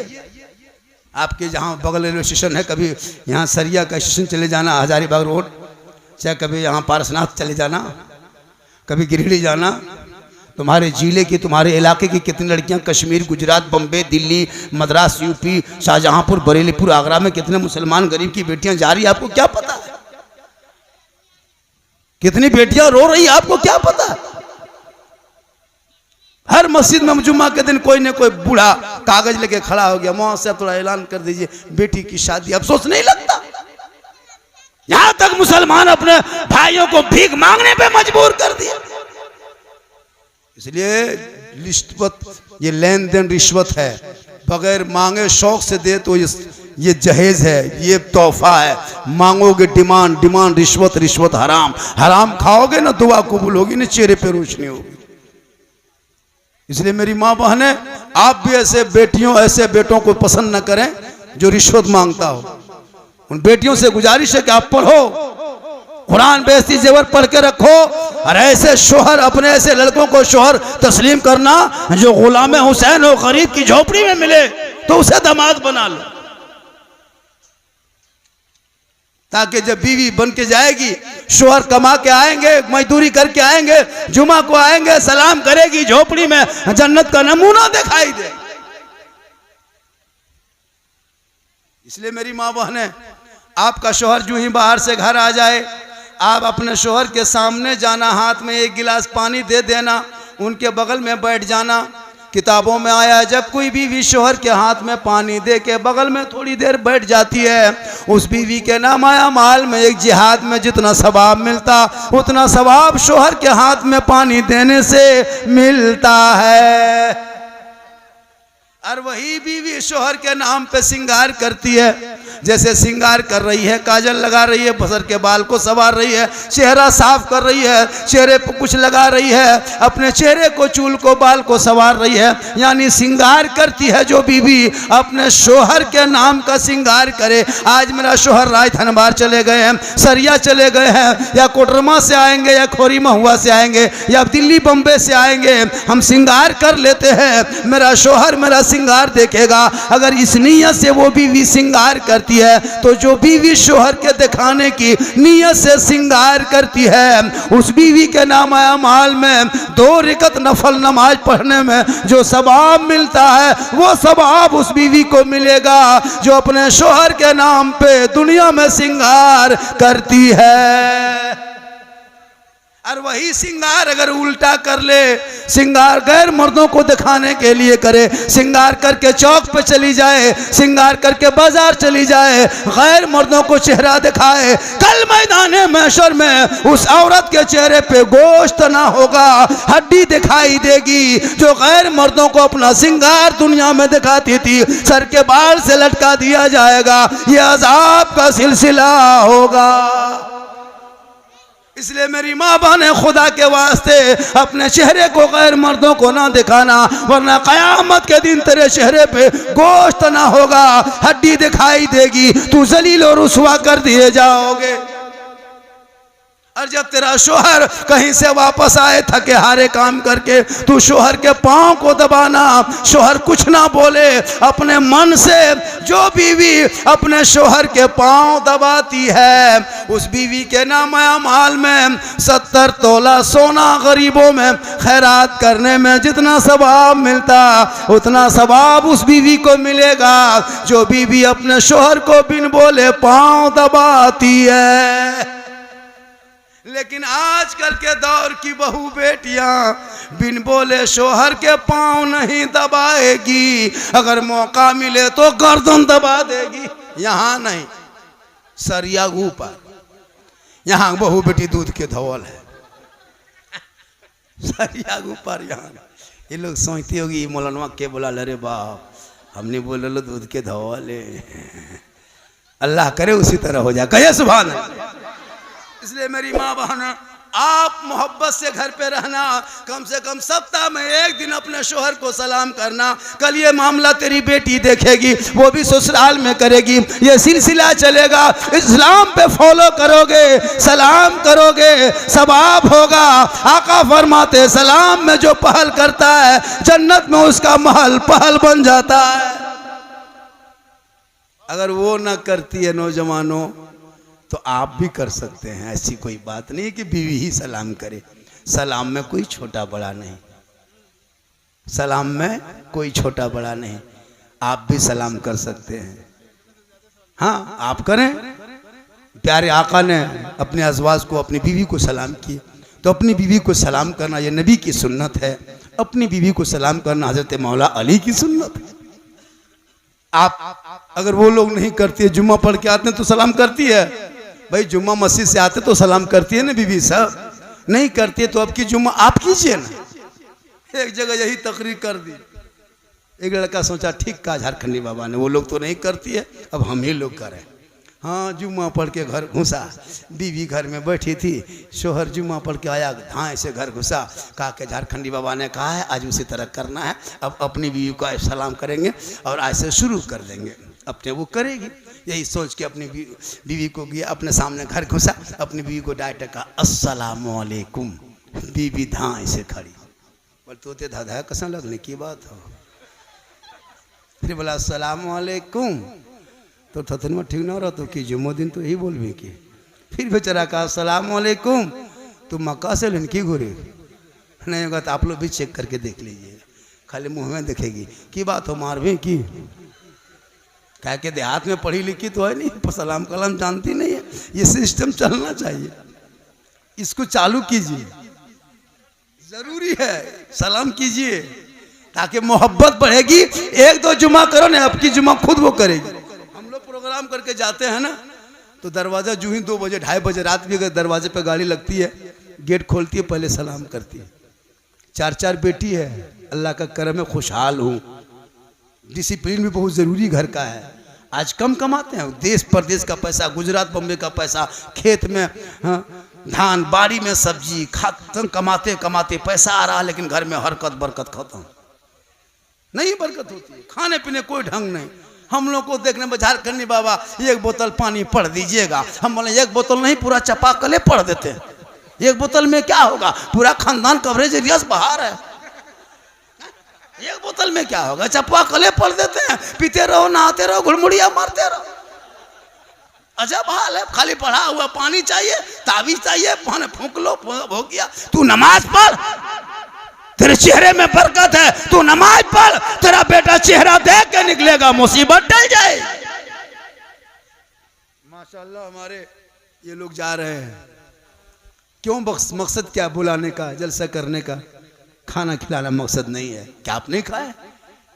आपके जहां बगल रेलवे स्टेशन है, कभी यहाँ सरिया का स्टेशन चले जाना, हजारीबाग रोड, चाहे कभी यहाँ पारसनाथ चले जाना, कभी गिरिडीह जाना। तुम्हारे जिले की, तुम्हारे इलाके की कितनी लड़कियां कश्मीर, गुजरात, बम्बे, दिल्ली, मद्रास, यूपी, शाहजहांपुर, बरेलीपुर, आगरा में कितने मुसलमान गरीब की बेटियां जा रही है, आपको क्या पता है? कितनी बेटियां रो रही है, आपको क्या पता है? हर मस्जिद में जुम्मा के दिन कोई न कोई बूढ़ा कागज लेके खड़ा हो गया, मौलाना साहब थोड़ा ऐलान कर दीजिए बेटी की शादी। अफसोस नहीं लगता? यहां तक मुसलमान अपने भाइयों को भीख मांगने पे मजबूर कर दिया। इसलिए रिश्वत, ये लेन देन रिश्वत है, बगैर मांगे शौक से दे तो ये जहेज है, ये तोहफा है। मांगोगे डिमांड, डिमांड रिश्वत, रिश्वत हराम, हराम खाओगे ना दुआ कबूल होगी ना चेहरे पे रोशनी होगी। इसलिए मेरी माँ बहने, आप भी ऐसे बेटियों, ऐसे बेटों को पसंद न करें जो रिश्वत मांगता हो। उन बेटियों से गुजारिश है कि आप पढ़ो, कुरान बेइज्जती जेवर पढ़ के रखो, और ऐसे शोहर, अपने ऐसे लड़कों को शोहर तस्लीम करना जो गुलाम हुसैन हो, गरीब की झोपड़ी में मिले तो उसे दामाद बना लो, ताकि जब बीवी बन के जाएगी, शोहर कमा के आएंगे, मजदूरी करके आएंगे, जुमा को आएंगे, सलाम करेगी, झोपड़ी में जन्नत का नमूना दिखाई दे। इसलिए मेरी माँ बहने, आपका शोहर जो ही बाहर से घर आ जाए, आप अपने शोहर के सामने जाना, हाथ में 1 गिलास पानी दे देना, उनके बगल में बैठ जाना। किताबों में आया है, जब कोई बीवी शोहर के हाथ में पानी दे के बगल में थोड़ी देर बैठ जाती है, उस बीवी के नाम आया माल में एक जिहाद में जितना सवाब मिलता, उतना सवाब शोहर के हाथ में पानी देने से मिलता है। और वही बीवी शोहर के नाम पे सिंगार करती है, जैसे सिंगार कर रही है, काजल लगा रही है, बसर के बाल को संवार रही है, चेहरा साफ कर रही है, चेहरे पर कुछ लगा रही है, अपने चेहरे को, चूल को, बाल को संवार रही है, यानी सिंगार करती है जो बीवी अपने शोहर के नाम का सिंगार करे। आज मेरा शोहर राजधनबार चले गए हैं, सरिया चले गए हैं, या कोटरमा से आएंगे, या खोरी महुआ से आएंगे, या दिल्ली बम्बे से आएंगे, हम सिंगार कर लेते हैं, मेरा शोहर मेरा सिंगार देखेगा। अगर इस नीयत से वो बीवी सिंगार करती है, तो जो बीवी शोहर के दिखाने की नीयत से सिंगार करती है, उस बीवी के नाम अमाल में 2 रकात नफल नमाज पढ़ने में जो सवाब मिलता है, वो सवाब उस बीवी को मिलेगा जो अपने शोहर के नाम पे दुनिया में सिंगार करती है। और वही सिंगार अगर उल्टा कर ले, सिंगार गैर मर्दों को दिखाने के लिए करे, सिंगार करके चौक पे चली जाए, सिंगार करके बाजार चली जाए, गैर मर्दों को चेहरा दिखाए, कल मैदान महशर में उस औरत के चेहरे पे गोश्त ना होगा, हड्डी दिखाई देगी। जो गैर मर्दों को अपना सिंगार दुनिया में दिखाती थी, सर के बाल से लटका दिया जाएगा, ये अजाब का सिलसिला होगा। इसलिए मेरी माँ बहने, खुदा के वास्ते अपने चेहरे को गैर मर्दों को ना दिखाना, वरना कयामत के दिन तेरे चेहरे पे गोश्त ना होगा, हड्डी दिखाई देगी, तू जलील और रुसवा कर दिए जाओगे। और जब तेरा शोहर कहीं से वापस आए थके हारे काम करके, तू शोहर के पांव को दबाना, शोहर कुछ ना बोले, अपने मन से जो बीवी अपने शोहर के पांव दबाती है, उस बीवी के नाम अमाल में 70 तोला सोना गरीबों में खैरात करने में जितना सवाब मिलता, उतना सवाब उस बीवी को मिलेगा जो बीवी अपने शोहर को बिन बोले पांव दबाती है। लेकिन आजकल के दौर की बहू बेटियां बिन बोले शोहर के पांव नहीं दबाएगी, अगर मौका मिले तो गर्दन दबा देगी। यहाँ नहीं, सरिया ऊपर, यहाँ बहू बेटी दूध के धवल है, सरिया ऊपर। यहाँ ये लोग सोचती होगी मौलाना के बोला, अरे बाप हमने बोले लो दूध के धवल है। अल्लाह करे उसी तरह हो जाए, कहे सुभान अल्लाह। इसलिए मेरी माँ बहन, आप मोहब्बत से घर पे रहना, कम से कम सप्ताह में एक दिन अपने शोहर को सलाम करना। कल ये मामला तेरी बेटी देखेगी, वो भी ससुराल में करेगी, ये सिलसिला चलेगा। इस्लाम पे फॉलो करोगे, सलाम करोगे, सवाब होगा। आका फरमाते सलाम में जो पहल करता है जन्नत में उसका महल पहल बन जाता है। अगर वो ना करती है नौजवानों तो आप भी कर सकते हैं। ऐसी कोई बात नहीं कि बीवी ही सलाम करे। सलाम में कोई छोटा बड़ा नहीं, सलाम में कोई छोटा बड़ा नहीं, आप भी सलाम कर सकते हैं। हाँ आप करें। प्यारे आका ने अपने अज़वाज को, अपनी बीवी को सलाम किए, तो अपनी बीवी को सलाम करना ये नबी की सुन्नत है। अपनी बीवी को सलाम करना हज़रत मौला अली की सुन्नत है। आप अगर वो लोग नहीं करती है, जुम्मा पढ़ के आते हैं तो सलाम करती है भाई, जुम्मा मस्जिद से आते तो सलाम करती है ना बीवी साहब। नहीं करती है तो अब की जुम्मा आप कीजिए ना। एक जगह यही तकरीर कर दी, एक लड़का सोचा ठीक कहा झारखंडी बाबा ने, वो लोग तो नहीं करती है अब हम ही लोग करें। हाँ जुम्मा पढ़ के घर घुसा, बीवी घर में बैठी थी, शोहर जुम्मा पढ़ के आया, धाए से घर घुसा, कहा कि झारखंडी बाबा ने कहा है आज उसी तरह करना है, अब अपनी बीवी को सलाम करेंगे और आज से शुरू कर देंगे। अपने वो करेगी, यही सोच के अपनी बीवी को गया, अपने सामने घर घुसा, अपनी बीवी को डायरेक्ट कहा अस्सलामु अलैकुम। बीवी धाए से खड़ी, बोल तोते धाधा कसम लगने की बात हो। फिर बोला अस्सलामु अलैकुम, तो थथन में ठीक ना रहा तो कि जुम्मो दिन तो यही बोल भी कि। फिर बेचारा कहा अस्सलामु अलैकुम, तो मक्का से लनकी घुरे नहीं होगा तो आप लोग भी चेक करके देख लीजिए, खाली मुंह में देखेगी की बात हो, मार भी की क्या के देहात में पढ़ी लिखी तो है नहीं, सलाम कलाम जानती नहीं है। ये सिस्टम चलना चाहिए, इसको चालू कीजिए, जरूरी है सलाम कीजिए ताकि मोहब्बत बढ़ेगी। एक दो जुमा करो ना, अब की जुमा खुद वो करेगी। हम लोग प्रोग्राम करके जाते हैं ना तो दरवाज़ा जो ही 2 बजे 2:30 बजे रात भी अगर दरवाजे पे गाड़ी लगती है, गेट खोलती है, पहले सलाम करती है। 4 बेटी है, अल्लाह का करम है, खुशहाल हूँ। डिसिप्लिन भी बहुत ज़रूरी घर का है। आज कम कमाते हैं, देश परदेश का पैसा, गुजरात बम्बे का पैसा, खेत में धान, बाड़ी में सब्जी, खाते कमाते कमाते पैसा आ रहा, लेकिन घर में हरकत बरकत खत्म नहीं, बरकत होती है, खाने पीने कोई ढंग नहीं। हम लोग को देखने में झारखंडी बाबा 1 बोतल पानी पढ़ दीजिएगा, हम बोले 1 बोतल नहीं पूरा चापाकले पढ़ देते हैं। 1 बोतल में क्या होगा, पूरा खानदान कवरेज रियाज बाहर है। 1 बोतल में क्या होगा, चापाकले पढ़ देते हैं, पीते रहो, नहाते रहो, घुड़मुड़िया मारते रहो। अजब हाल है, खाली पढ़ा हुआ पानी चाहिए, ताबीज चाहिए, पानी फूंक लो, हो गया। तू नमाज पढ़, तेरे चेहरे में बरकत है, तू नमाज पढ़, तेरा बेटा चेहरा देख के निकलेगा, मुसीबत टल जाए। माशाल्लाह हमारे ये लोग जा रहे हैं, क्यों? मकसद क्या बुलाने का, जलसा करने का, खाना खिलाना मकसद नहीं है। क्या आप नहीं खाए?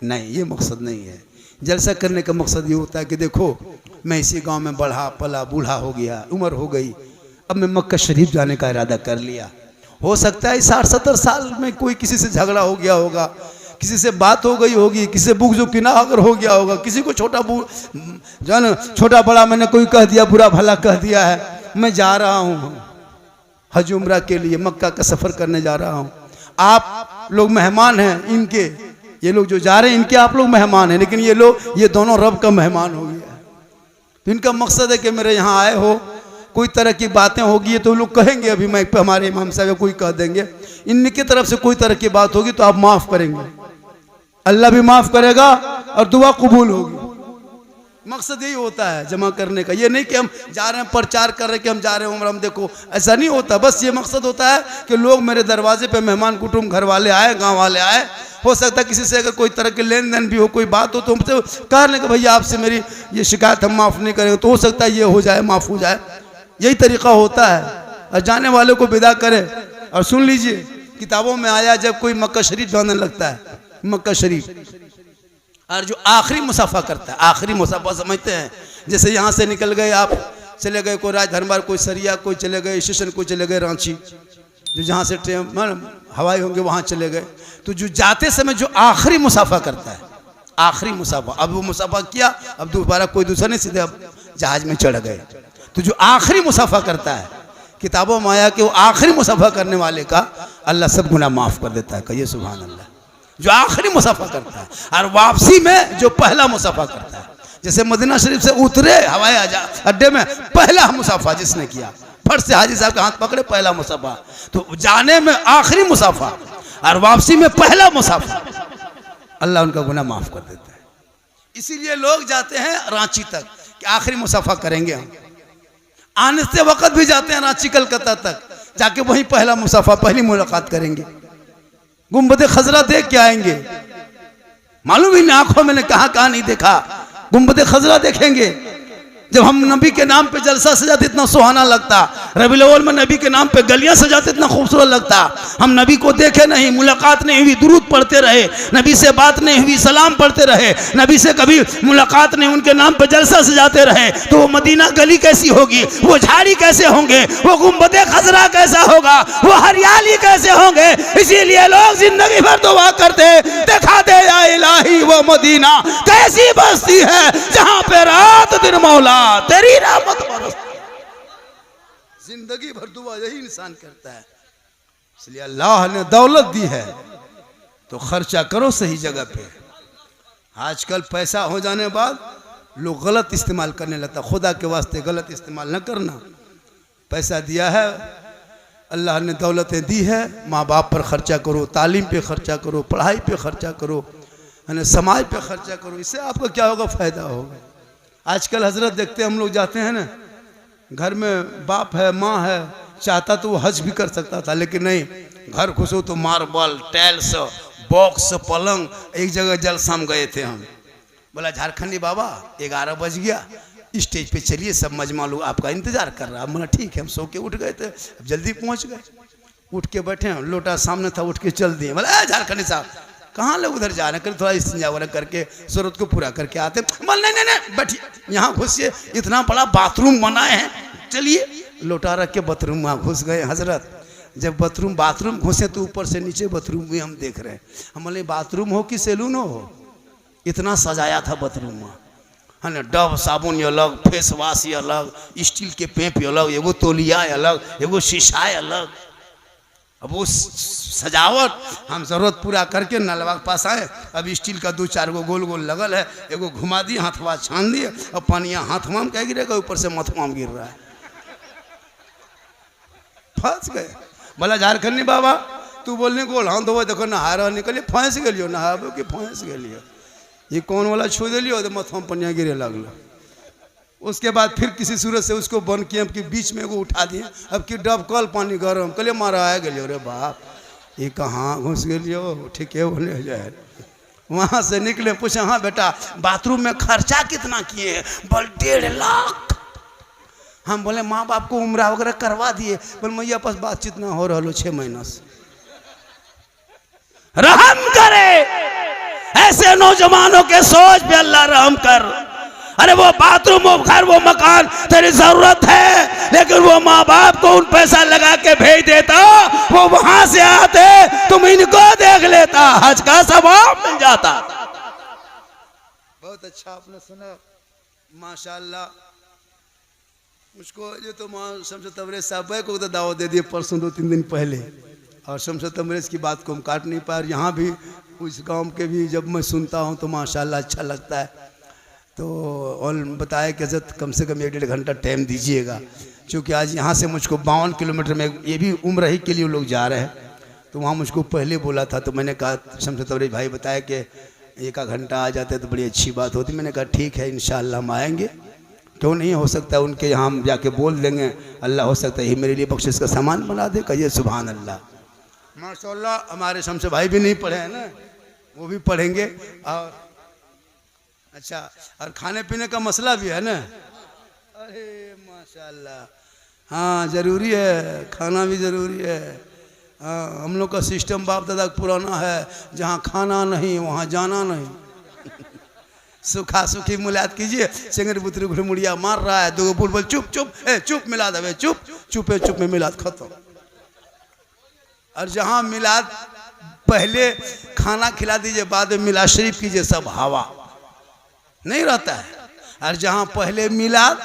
नहीं, ये मकसद नहीं है। जलसा करने का मकसद ये होता है कि देखो मैं इसी गांव में बढ़ा पला, बूढ़ा हो गया, उम्र हो गई, अब मैं मक्का शरीफ जाने का इरादा कर लिया। हो सकता है 60-70 साल में कोई किसी से झगड़ा हो गया होगा, किसी से बात हो गई होगी, किसी से बुग़्ज़ किना अगर हो गया होगा, किसी को छोटा बड़ा मैंने कोई कह दिया, बुरा भला कह दिया है। मैं जा रहा हूँ हज उम्रा के लिए, मक्का का सफ़र करने जा रहा हूँ। आप लोग मेहमान हैं इनके, ये लोग जो जा रहे हैं इनके आप लोग मेहमान हैं, लेकिन ये दोनों रब का मेहमान हो गया। तो इनका मकसद है कि मेरे यहाँ आए हो, कोई तरह की बातें होगी तो लोग कहेंगे, अभी मैं हमारे इमाम साहब कोई कह देंगे, इनकी तरफ से कोई तरह की बात होगी तो आप माफ़ करेंगे, अल्लाह भी माफ़ करेगा और दुआ कबूल होगी। मकसद यही होता है जमा करने का। ये नहीं कि हम जा रहे हैं प्रचार कर रहे हैं कि हम जा रहे हैं उम्र, हम देखो, ऐसा नहीं होता। बस ये मकसद होता है कि लोग मेरे दरवाजे पे मेहमान कुटुंब घर वाले आए, गांव वाले आए। हो सकता है किसी से अगर कोई तरह के लेन देन भी हो, कोई बात हो, तो हमसे कह लें कि भैया आपसे मेरी ये शिकायत हम माफ़ नहीं करेंगे, तो हो सकता है ये हो जाए, माफ़ हो जाए। यही तरीका होता है। और जाने वालों को विदा करे। और सुन लीजिए, किताबों में आया जब कोई मक्का शरीफ जाने लगता है, मक्का शरीफ, और जो आखिरी मुसाफा करता है, आखिरी मुसाफा समझते हैं, जैसे यहाँ से निकल गए आप, चले गए कोई राजधनबार, कोई सरिया, कोई चले गए स्टेशन, कोई चले गए रांची, जो जहाँ से ट्रेन हवाई होंगे वहाँ चले गए। तो जो जाते समय जो आखिरी मुसाफा करता है, आखिरी मुसाफा, अब वो मुसाफा किया, अब दोबारा कोई दूसरा नहीं, सीधे अब जहाज में चढ़ गए। तो जो आखिरी मुसाफा करता है, किताबों में आया कि वो आखिरी मुसाफा करने वाले का अल्लाह सब गुनाह माफ़ कर देता है। कहिए सुभान अल्लाह। जो आखिरी मुसाफा करता है, और वापसी में जो पहला मुसाफा करता है, जैसे मदीना शरीफ से उतरे हवाई अड्डे में, पहला मुसाफा जिसने किया, फट से हाजी साहब का हाथ पकड़े, पहला मुसाफा। तो जाने में आखिरी मुसाफा और वापसी में पहला मुसाफा, अल्लाह उनका गुनाह माफ़ कर देता है। इसीलिए लोग जाते हैं रांची तक कि आखिरी मुसाफा करेंगे हम। आने से वक्त भी जाते हैं रांची कलकत्ता तक, जाके वहीं पहला मुसाफा, पहली मुलाकात करेंगे, गुंबद खजरा देख के आएंगे। मालूम ही नहीं आंखों में कहाँ कहाँ नहीं देखा, गुंबद खजरा देखेंगे। जब हम नबी के नाम पे जलसा सजाते इतना सुहाना लगता, रबीउल अव्वल में नबी के नाम पे गलियां सजाते इतना खूबसूरत लगता। हम नबी को देखे नहीं, मुलाकात नहीं हुई, दुरूद पढ़ते रहे, नबी से बात नहीं हुई, सलाम पढ़ते रहे, नबी से कभी मुलाकात नहीं, उनके नाम पे जलसा सजाते रहे, तो वो मदीना गली कैसी होगी, वो झाड़ी कैसे होंगे, वो गुंबद खजरा कैसा होगा, वो हरियाली कैसे होंगे। इसीलिए लोग जिंदगी भर दुआ करते, दिखा दे या इलाही वो मदीना कैसी बस्ती है जहां पे रात दिन मौला तेरी रहमत बरसती। जिंदगी भर दुआ यही इंसान करता है। इसलिए अल्लाह ने दौलत दी है तो खर्चा करो सही जगह पे। आजकल पैसा हो जाने बाद लोग गलत इस्तेमाल करने लगता। खुदा के वास्ते गलत इस्तेमाल न करना। पैसा दिया है, अल्लाह ने दौलतें दी है, माँ बाप पर खर्चा करो, तालीम पे खर्चा करो, पढ़ाई पे खर्चा करो, समाज पे खर्चा करो। इससे आपका क्या होगा, फ़ायदा होगा। आजकल हजरत देखते हम लोग जाते हैं ना, घर में बाप है, माँ है, चाहता तो वो हज भी कर सकता था, लेकिन नहीं, घर घुसो तो मार्बल, टाइल्स, बॉक्स, पलंग, एक जगह जलसाम गए थे हम। बोला झारखंडी बाबा 11 बज गया, स्टेज पे चलिए, सब मजमा लोग आपका इंतजार कर रहा है। बोला ठीक है। हम सो के उठ गए थे, अब जल्दी पहुंच गए। उठ के बैठे, लोटा सामने था, उठ के चल दिए। बोला झारखंडी साहब कहाँ लोग उधर जा रहे हैं, थोड़ा इस्तिंजा वगैरह करके जरूरत को पूरा करके आते। बोल नहीं नहीं नहीं बैठिए, यहाँ घुसिए, इतना बड़ा बाथरूम बनाए हैं, चलिए। लोटा रख के बाथरूम वहाँ घुस गए। हजरत जब बाथरूम घुसे तो ऊपर से नीचे बाथरूम भी हम देख रहे हैं। हम बोले बाथरूम हो कि सैलून हो, इतना सजाया था बाथरूम में, है ना। डब साबुन अलग, फेस वाश अलग, स्टील के पेप अलग, एगो तोलिया अलग, एगो शीशा अलग। अब वो सजावट हम जरूरत पूरा करके नलवा के पास आए। अब स्टील का 2-4 गो गोल गोल लगल है, एगो घुमा दिए, हाथवा छान दिए, अब पानिया हाथवा में क्या गिरेगा, ऊपर से मथवा में गिर रहा है। फंस गए। बोला झारखंडी बाबा तू बोलने को हाँ तो देखो नहा रहा, निकलिए फंस गलियो, नहाबो कि फंस गलियो, ये कौन वाला छू दिलियो तो मथवा में पनिया गिरे लगलो। उसके बाद फिर किसी सूरत से उसको बंद किए, अब कि बीच में वो उठा दिए, अब कि डब कल पानी गरम, कल मारा आ गलियो, रे बाप ये कहाँ घुस गलियो, ठीक है बोले जाए। वहाँ से निकले, पूछे हाँ बेटा बाथरूम में खर्चा कितना किए हैं? बोल 1.5 लाख। हम बोले माँ बाप को उम्रा वगैरह करवा दिए। बोल मैया पास बातचीत ना हो रहा 6 महीना से। रहम करे ऐसे नौजवानों के सोच पे अल्लाह रहम कर। अरे वो बाथरूम, वो घर, वो मकान तेरी जरूरत है, लेकिन वो माँ बाप को उन पैसा लगा के भेज देता, वो वहां से आते तुम इनको देख लेता, हज का सवाब मिल जाता। बहुत अच्छा आपने सुना, माशाल्लाह। मुझको ये तो शमशद तबरेज साहब को तो दावत दे दिए परसों 2-3 दिन पहले, और शमशद तबरेज की बात को हम काट नहीं पाए। यहाँ भी उस गांव के भी जब मैं सुनता हूँ तो माशाल्लाह अच्छा लगता है। तो और बताया कि हज़रत कम से कम 1-1.5 घंटा टाइम दीजिएगा, क्योंकि आज यहाँ से मुझको 52 किलोमीटर में, ये भी उम्र ही के लिए लोग जा रहे हैं। तो वहाँ मुझको पहले बोला था, तो मैंने कहा शमशद तबरेज भाई बताया कि 1 घंटा आ जाते तो बड़ी अच्छी बात होती। मैंने कहा ठीक है इंशाअल्लाह हम आएंगे, क्यों नहीं, हो सकता है उनके यहाँ हम जाके बोल देंगे, अल्लाह हो सकता है ये मेरे लिए बख्शिश का सामान बना दे। कहिए सुभान अल्लाह। माशाअल्लाह हमारे शमशद भाई भी नहीं पढ़े हैं ना, वो भी पढ़ेंगे। और अच्छा, और खाने पीने का मसला भी है ना। अरे माशाअल्लाह हाँ जरूरी है, खाना भी जरूरी है। हाँ, हम लोग का सिस्टम बाप दादा का पुराना है, जहाँ खाना नहीं वहाँ जाना नहीं। सूखा सूखी मुलायत कीजिए, सिंगर पुत्री घुड़मुड़िया मार रहा है, दो बुलबुल चुप चुप चुप मिला दे, चुप चुपे चुप में मिलाद खत्म। और जहाँ मिलाद पहले खाना खिला दीजिए, बाद में मिलाद शरीफ कीजिए, सब हवा नहीं रहता है। और जहाँ पहले मिलाद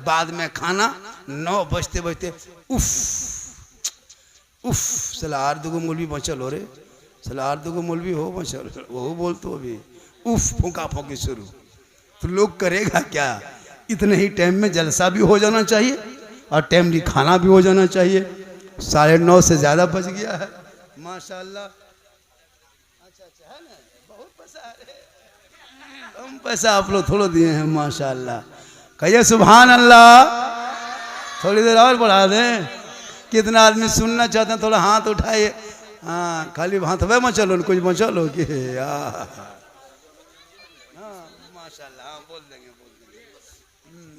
बाद में खाना, 9 बजते बजते उफ उफ, सला आर दुगो मौलवी बचल हो रे, सला आर दुगो मौलवी हो बचल, वो बोल तो अभी उफ फूका फूकी शुरू। तो लोग करेगा क्या? इतने ही टाइम में जलसा भी हो जाना चाहिए और टाइमली खाना भी हो जाना चाहिए। 9:30 से ज़्यादा बज गया है माशाल्लाह। अच्छा है ना, बहुत पैसा है, कम पैसा आप लोग थोड़ा दिए हैं माशाल्लाह। कहिए सुभान अल्लाह। थोड़ी देर और बढ़ा दें। कितना आदमी सुनना चाहते हैं, थोड़ा हाथ उठाइए। हाँ खाली हाथ वे मचलो, कुछ मचलो कि माशाल्लाह। हाँ बोल देंगे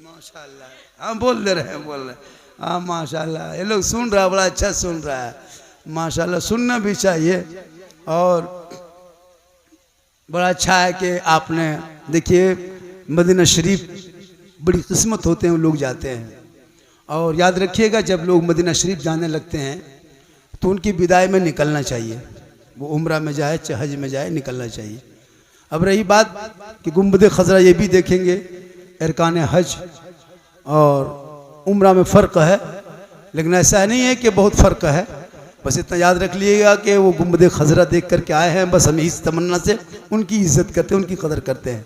माशाल्लाह। हाँ बोल दे रहे हैं, बोल रहे। हाँ माशाल्लाह, ये लोग सुन रहा है, बड़ा अच्छा सुन रहा है माशाल्लाह। सुनना भी चाहिए। और बड़ा अच्छा है कि आपने देखिए मदीना शरीफ, बड़ी किस्मत होते हैं लोग जाते हैं। और याद रखिएगा, जब लोग मदीना शरीफ जाने लगते हैं तो उनकी विदाई में निकलना चाहिए। वो उम्रा में जाए चाहे हज में जाए, निकलना चाहिए। अब रही बात कि गुंबद खजरा, ये भी देखेंगे अरकान हज और उम्रा में फ़र्क है, लेकिन ऐसा नहीं है कि बहुत फ़र्क है। बस इतना याद रख लीजिएगा कि वो गुंबद खजरा देख करके आए हैं, बस हम इस तमन्ना से उनकी इज़्ज़त करते हैं, उनकी कदर करते हैं।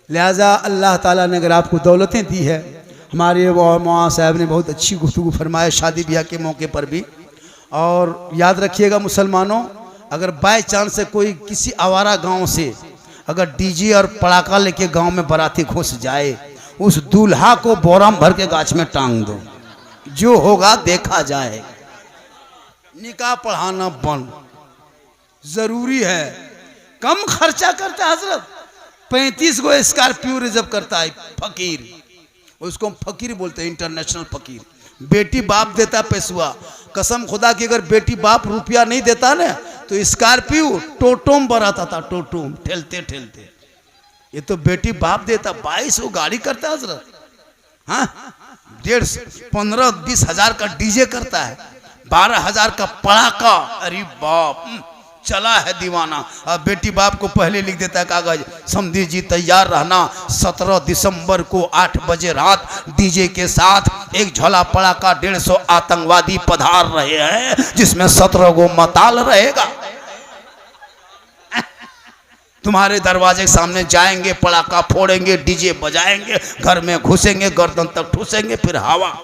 लिहाजा अल्लाह ताला ने अगर आपको दौलतें दी है, हमारे मौलाना साहब ने बहुत अच्छी गुफ्तगू फरमाया शादी ब्याह के मौके पर भी। और याद रखिएगा मुसलमानों, अगर बाय चांस से कोई किसी आवारा गांव से अगर डीजे और पड़ाका लेके गांव में बाराती घुस जाए, उस दूल्हा को बोराम भर के गाछ में टांग दो, जो होगा देखा जाए। निकाह पढ़ाना बंद जरूरी है। कम खर्चा करता है हजरत, 35 गो स्कॉर्पियो रिजर्व करता है फकीर, उसको हम फकीर बोलते हैं, इंटरनेशनल फकीर। बेटी बाप देता पैसुआ, कसम खुदा की अगर बेटी बाप रुपया नहीं देता ना तो स्कॉर्पियो टोटोम बराता था, टोटोम ठेलते ठेलते। ये तो बेटी बाप देता, 22 वो गाड़ी करता है हजरत। हाँ 1.5 15-20 हज़ार का डीजे करता है, 12,000 का पड़ाका। अरे बाप चला है दीवाना। अब बेटी बाप को पहले लिख देता है कागज, समधी जी तैयार रहना, 17 दिसंबर को 8 बजे रात डीजे के साथ एक झोला पड़ाका 150 आतंकवादी पधार रहे हैं, जिसमें 17 गो मताल रहेगा। तुम्हारे दरवाजे के सामने जाएंगे, पड़ाका फोड़ेंगे, डीजे बजाएंगे, घर में घुसेंगे, गर्दन तक ठूसेंगे, फिर हवा।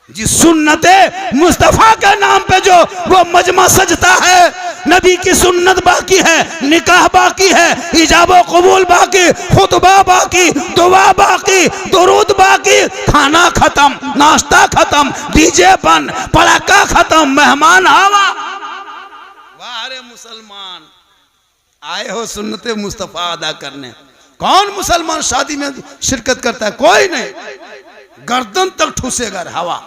जिस सुन्नते मुस्तफा के नाम पे जो वो मजमा सजता है, नबी की सुन्नत बाकी है, निकाह बाकी है, हिजाब व कबूल बाकी, खुतबा बाकी, दुआ बाकी, दुरूद बाकी, खाना खत्म, नाश्ता खत्म, डीजे बंद, पड़ाका खत्म, मेहमान हवा। वाह रे मुसलमान, आए हो सुन्नते मुस्तफा अदा करने। कौन मुसलमान शादी में शिरकत करता है? कोई नहीं, गर्दन तक ठूसेगा हवा।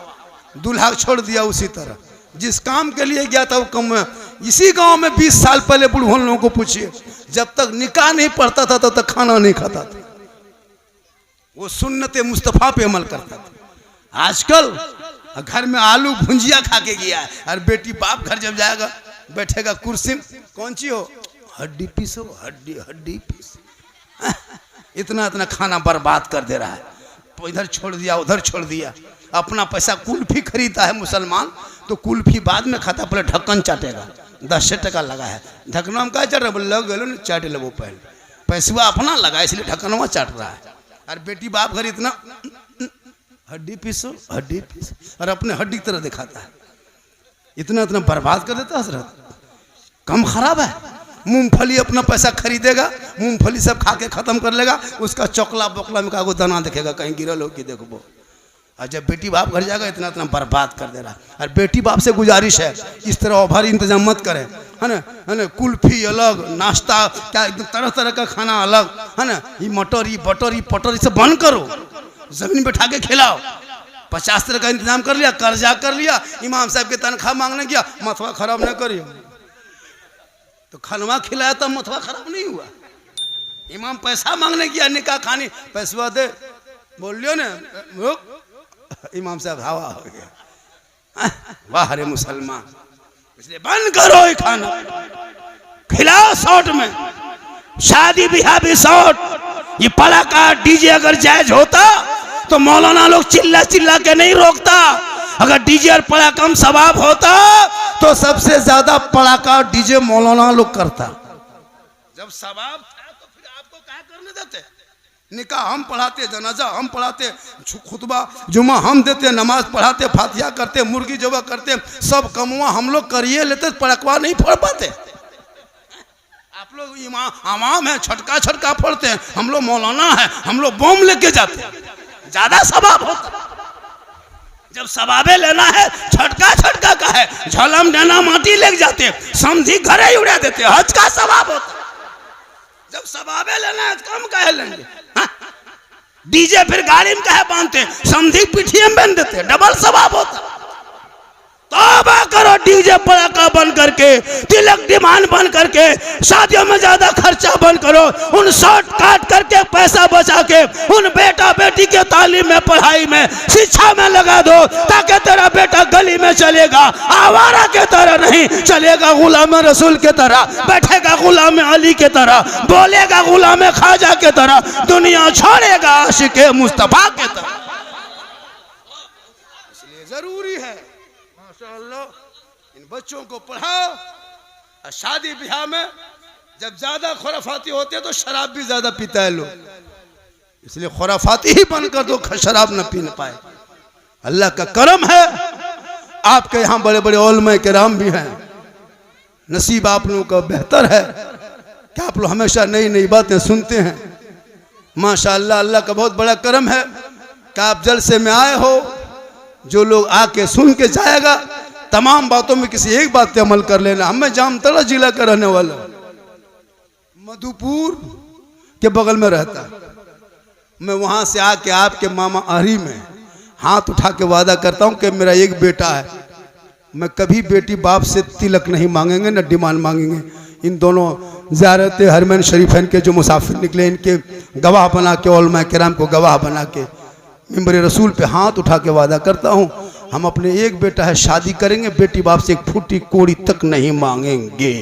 दूल्हा छोड़ दिया उसी तरह, जिस काम के लिए गया था वो कम में। इसी गांव में 20 साल पहले बुढ़वन लोगों को पूछिए, जब तक निकाह नहीं पढ़ता था तब तक खाना नहीं खाता था। वो सुन्नते मुस्तफा पे अमल करता था। आजकल घर में आलू भुंजिया खा के गया है, और बेटी बाप घर जब जाएगा बैठेगा कुर्सी में, कौन सी हो, हड्डी पीसो, हड्डी हड्डी पीस। इतना इतना खाना बर्बाद कर दे रहा है, इधर छोड़ दिया उधर छोड़ दिया। अपना पैसा कुल्फी खरीदता है मुसलमान, तो कुल्फी बाद में खाता, पहले ढक्कन चाटेगा। 10 टका लगा है, ढक्कनवा में क्या चाट रहा है, लग गलो ना चाट लो, पहले पैसा अपना लगा इसलिए ढक्कनवा चाट रहा है। और बेटी बाप घर इतना हड्डी पीसो हड्डी पीसो, और अपने हड्डी की तरह दिखाता है। इतना इतना बर्बाद कर देता है हजरत, कम खराब है। मूंगफली अपना पैसा खरीदेगा, मूंगफली सब खा के खत्म कर लेगा, उसका चौकला बोकला में कागो दाना दिखेगा, कहीं गिरल हो कि देखो। और जब बेटी बाप घर जाएगा इतना इतना बर्बाद कर दे रहा है। और बेटी बाप से गुजारिश है, इस तरह ओवर इंतजाम मत करें, है ना। कुल्फी अलग, नाश्ता क्या एकदम तरह तरह का खाना अलग, है ना। ये मटर, ये बटर, ये पटर, इसे बंद करो, जमीन बैठा के खिलाओ। 50 तरह का इंतजाम कर लिया, कर्जा कर लिया, इमाम साहब की तनख्वाह मांगने गया, मथवा खराब नहीं करिए। तो खनवा खिलाया तब मथवा खराब नहीं हुआ। इमाम पैसा मांगने गया, निकाह खानी, पैसा दे, बोलियो ने, इमाम साहब हवा हो गया। वाह रे मुसलमान, इसलिए बंद करो ये खाना, खिलाओ शॉर्ट में, शादी ब्याह भी शॉर्ट। ये पड़ाका डीजे अगर जायज होता तो मौलाना लोग चिल्ला चिल्ला के नहीं रोकता। अगर डीजे और पड़ाका कम सवाब होता तो सबसे ज्यादा पड़ाका डीजे मौलाना लोग करता। जब सवाब था तो फिर आपको क्या करने देते? निकाह हम पढ़ाते, जनाजा हम पढ़ाते, खुतबा जुमा हम देते, नमाज पढ़ाते, फातिहा करते, मुर्गी जबा करते, सब कमुआ हम लोग करिए लेते, पड़कवा नहीं फोड़ पाते। आप लोग इमाम है, छटका छटका फोड़ते हैं, हम लोग मौलाना है, हम लोग बम लेके जाते हैं, ज्यादा सवाब होता। जब सवाबे लेना है छटका छटका का है, झलम देना माटी लेके जाते, समझी घरे ही उड़ा देते, हज का सवाब होता। जब सवाबे लेना है कम कहे लेंगे, डीजे फिर गाड़ी में कहे बांधते, समझी पिठिए में बांध देते, डबल सवाब होता। तौबा करो, डीजे पड़ाका बंद करके, तिलक डिमांड बंद करके, शादियों में ज्यादा खर्चा बंद करो, उन शॉर्ट काट करके पैसा बचा के उन बेटा बेटी के तालीम में, पढ़ाई में, शिक्षा में लगा दो, ताकि तेरा बेटा गली में चलेगा आवारा के तरह नहीं, चलेगा गुलाम रसूल के तरह, बैठेगा गुलाम अली के तरह, बोलेगा गुलाम ख्वाजा के तरह, दुनिया छोड़ेगा आशिक मुस्तफा के तरह। इसलिए जरूरी है इन बच्चों को पढ़ाओ। और शादी ब्याह में जब ज्यादा खुराफाती होते हैं तो शराब भी ज्यादा पीता है लोग, इसलिए खुराफाती ही बनकर दो, शराब न पीने पाए। अल्लाह का करम है आपके यहाँ बड़े बड़े उलमा किराम भी हैं, नसीब आप लोगों का बेहतर है कि आप लोग हमेशा नई नई बातें सुनते हैं। माशाअल्लाह, अल्लाह का बहुत बड़ा करम है कि आप जलसे में आए हो। जो लोग आके सुन के जाएगा, तमाम बातों में किसी एक बात पे अमल कर लेना। मैं जामताड़ा जिला का रहने वाला, मधुपुर के बगल में रहता। मैं वहां से आके आपके मामा अहरी में हाथ उठा के वादा करता हूं कि मेरा एक बेटा है, मैं कभी बेटी बाप से तिलक नहीं मांगेंगे, न डिमांड मांगेंगे। इन दोनों ज़ियारत हरमैन शरीफैन के जो मुसाफिर निकले, इनके गवाह बना के, उलमा किराम को गवाह बना के मिंबर रसूल पे हाथ उठा के वादा करता हूँ, हम अपने एक बेटा है शादी करेंगे, बेटी बाप से एक फूटी कोड़ी तक नहीं मांगेंगे।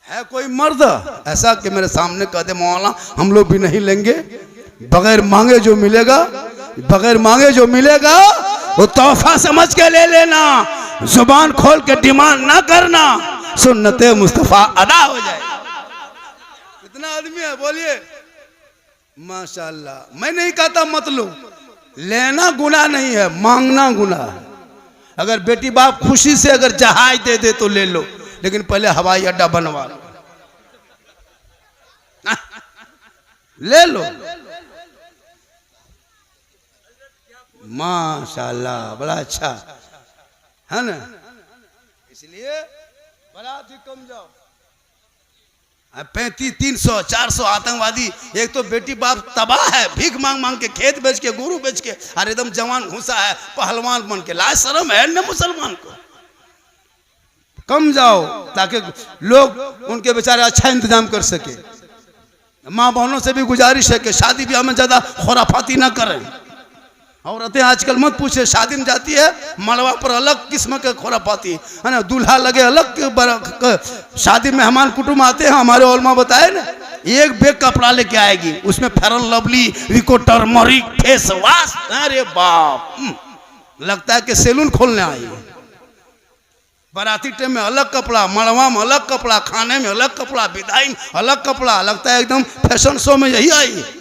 है कोई मर्द ऐसा कि मेरे सामने कह दे मौला हम लोग भी नहीं लेंगे? बगैर मांगे जो मिलेगा, बगैर मांगे जो मिलेगा वो तोहफा समझ के ले लेना, जुबान खोल के डिमांड ना करना, सुन्नते मुस्तफा अदा हो जाए। कितना आदमी है बोलिए? माशाअल्लाह। मैं नहीं कहता मत लो, लेना गुनाह नहीं है, मांगना गुनाह है। अगर बेटी बाप खुशी से अगर जहाज दे दे तो ले लो, लेकिन पहले हवाई अड्डा बनवा लो, ले लो। माशाअल्लाह, बड़ा अच्छा है ना। इसलिए बारात ही कम जाओ। 35, 300, 400 आतंकवादी, एक तो बेटी बाप तबाह है, भीख मांग मांग के, खेत बेच के, गुरु बेच के, और एकदम जवान घुसा है पहलवान बन के। लाज शर्म है न मुसलमान को? कम जाओ ताकि लोग उनके बेचारे अच्छा इंतजाम कर सके। माँ बहनों से भी गुजारिश है कि शादी ब्याह में ज्यादा खुराफाती ना करें। औरतें आजकल मत पूछे, शादी में जाती है मड़वा पर अलग किस्म के खुराफाती है ना, दूल्हा लगे अलग, शादी में मेहमान कुटुंब आते हैं, हमारे उलमा बताए ना, एक बैग कपड़ा लेके आएगी, उसमें fair and lovely, Vicco turmeric, face wash, अरे बाप, लगता है कि सैलून खोलने आई है। बाराती टाइम में अलग कपड़ा, मड़वा में अलग कपड़ा, खाने में अलग कपड़ा, विदाई में अलग कपड़ा, लगता है एकदम फैशन शो में यही आई है।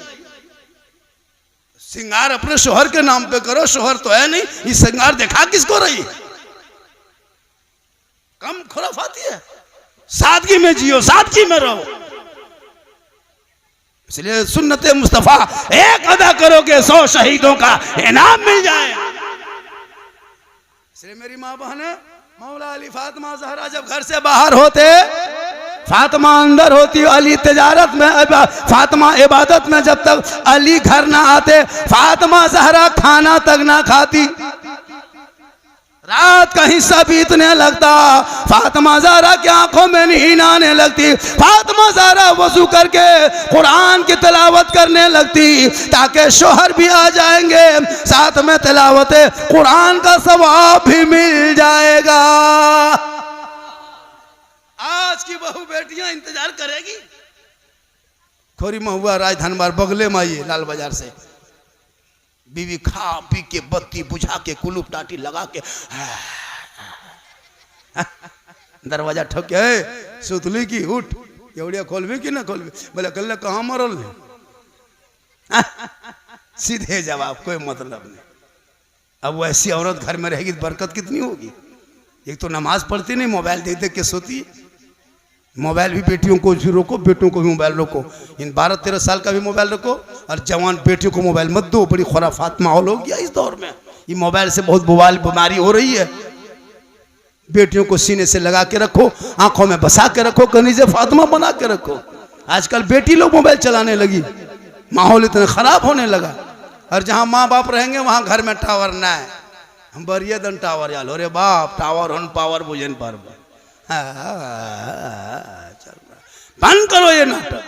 श्रृंगार अपने शोहर के नाम पे करो, शोहर तो है नहीं, ये श्रृंगार देखा किसको रही है? कम खुराफाती है, सादगी में जियो, सादगी में रहो। इसलिए सुन्नते मुस्तफा एक अदा करोगे 100 शहीदों का इनाम मिल जाए। इसलिए मेरी माँ बहन मौला अली फातिमा ज़हरा जब घर से बाहर होते फातिमा अंदर होती, अली तिजारत में, फातिमा इबादत में। जब तक अली घर ना आते फातिमा ज़हरा खाना तक ना खाती। रात का हिस्सा बीतने लगता, फातिमा ज़हरा की आंखों में नींद आने लगती। फातिमा ज़हरा वजू करके कुरान की तिलावत करने लगती ताकि शोहर भी आ जाएंगे, साथ में तिलावत कुरान का सवाब भी मिल जाएगा। आज की बहू बेटियां इंतजार करेगी। खोरी महुआ राजधानबार बगले में आइए लाल बाजार से, बीवी खा पी के बत्ती बुझा के कुलूप टाटी लगा के दरवाजा ठोके, सुतली की उठ केवड़िया खोलबी कि ना खोलबी? बोले कल कहाँ मरल सीधे जवाब, कोई मतलब नहीं। अब वैसी औरत घर में रहेगी तो बरकत कितनी होगी। एक तो नमाज पढ़ती नहीं, मोबाइल देख देख के सोती। मोबाइल भी बेटियों को भी रोको, बेटों को भी मोबाइल रोको। इन 12-13 साल का भी मोबाइल रखो और जवान बेटियों को मोबाइल मत दो। बड़ी खुराफात माहौल हो गया इस दौर में। ये मोबाइल से बहुत बीमारी हो रही है। बेटियों को सीने से लगा के रखो, आंखों में बसा के रखो, कनीज़े फातिमा बना के रखो। आजकल बेटी लोग मोबाइल चलाने लगी, माहौल इतना खराब होने लगा। और जहाँ माँ बाप रहेंगे वहाँ घर में टावर ना है, हम बरिया दन टावर याल हो रे बाप, टावर हन पावर बुझन पर चल रहा। बंद करो ये नाटक।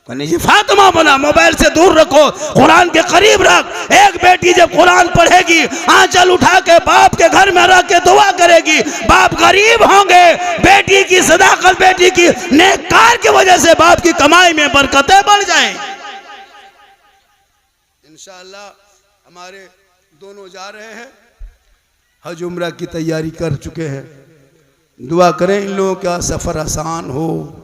कनीज़े फातिमा बना, मोबाइल से दूर रखो, कुरान के करीब रख। एक बेटी जब कुरान पढ़ेगी आंचल उठा के बाप के घर में रख के दुआ करेगी, बाप गरीब होंगे, बेटी की सदाकत, बेटी की नेककार की वजह से बाप की कमाई में बरकतें बढ़ जाएं। इंशाअल्लाह हमारे दोनों जा रहे हैं, हज उम्रा की तैयारी कर चुके हैं। दुआ करें इन लोगों का सफ़र आसान हो।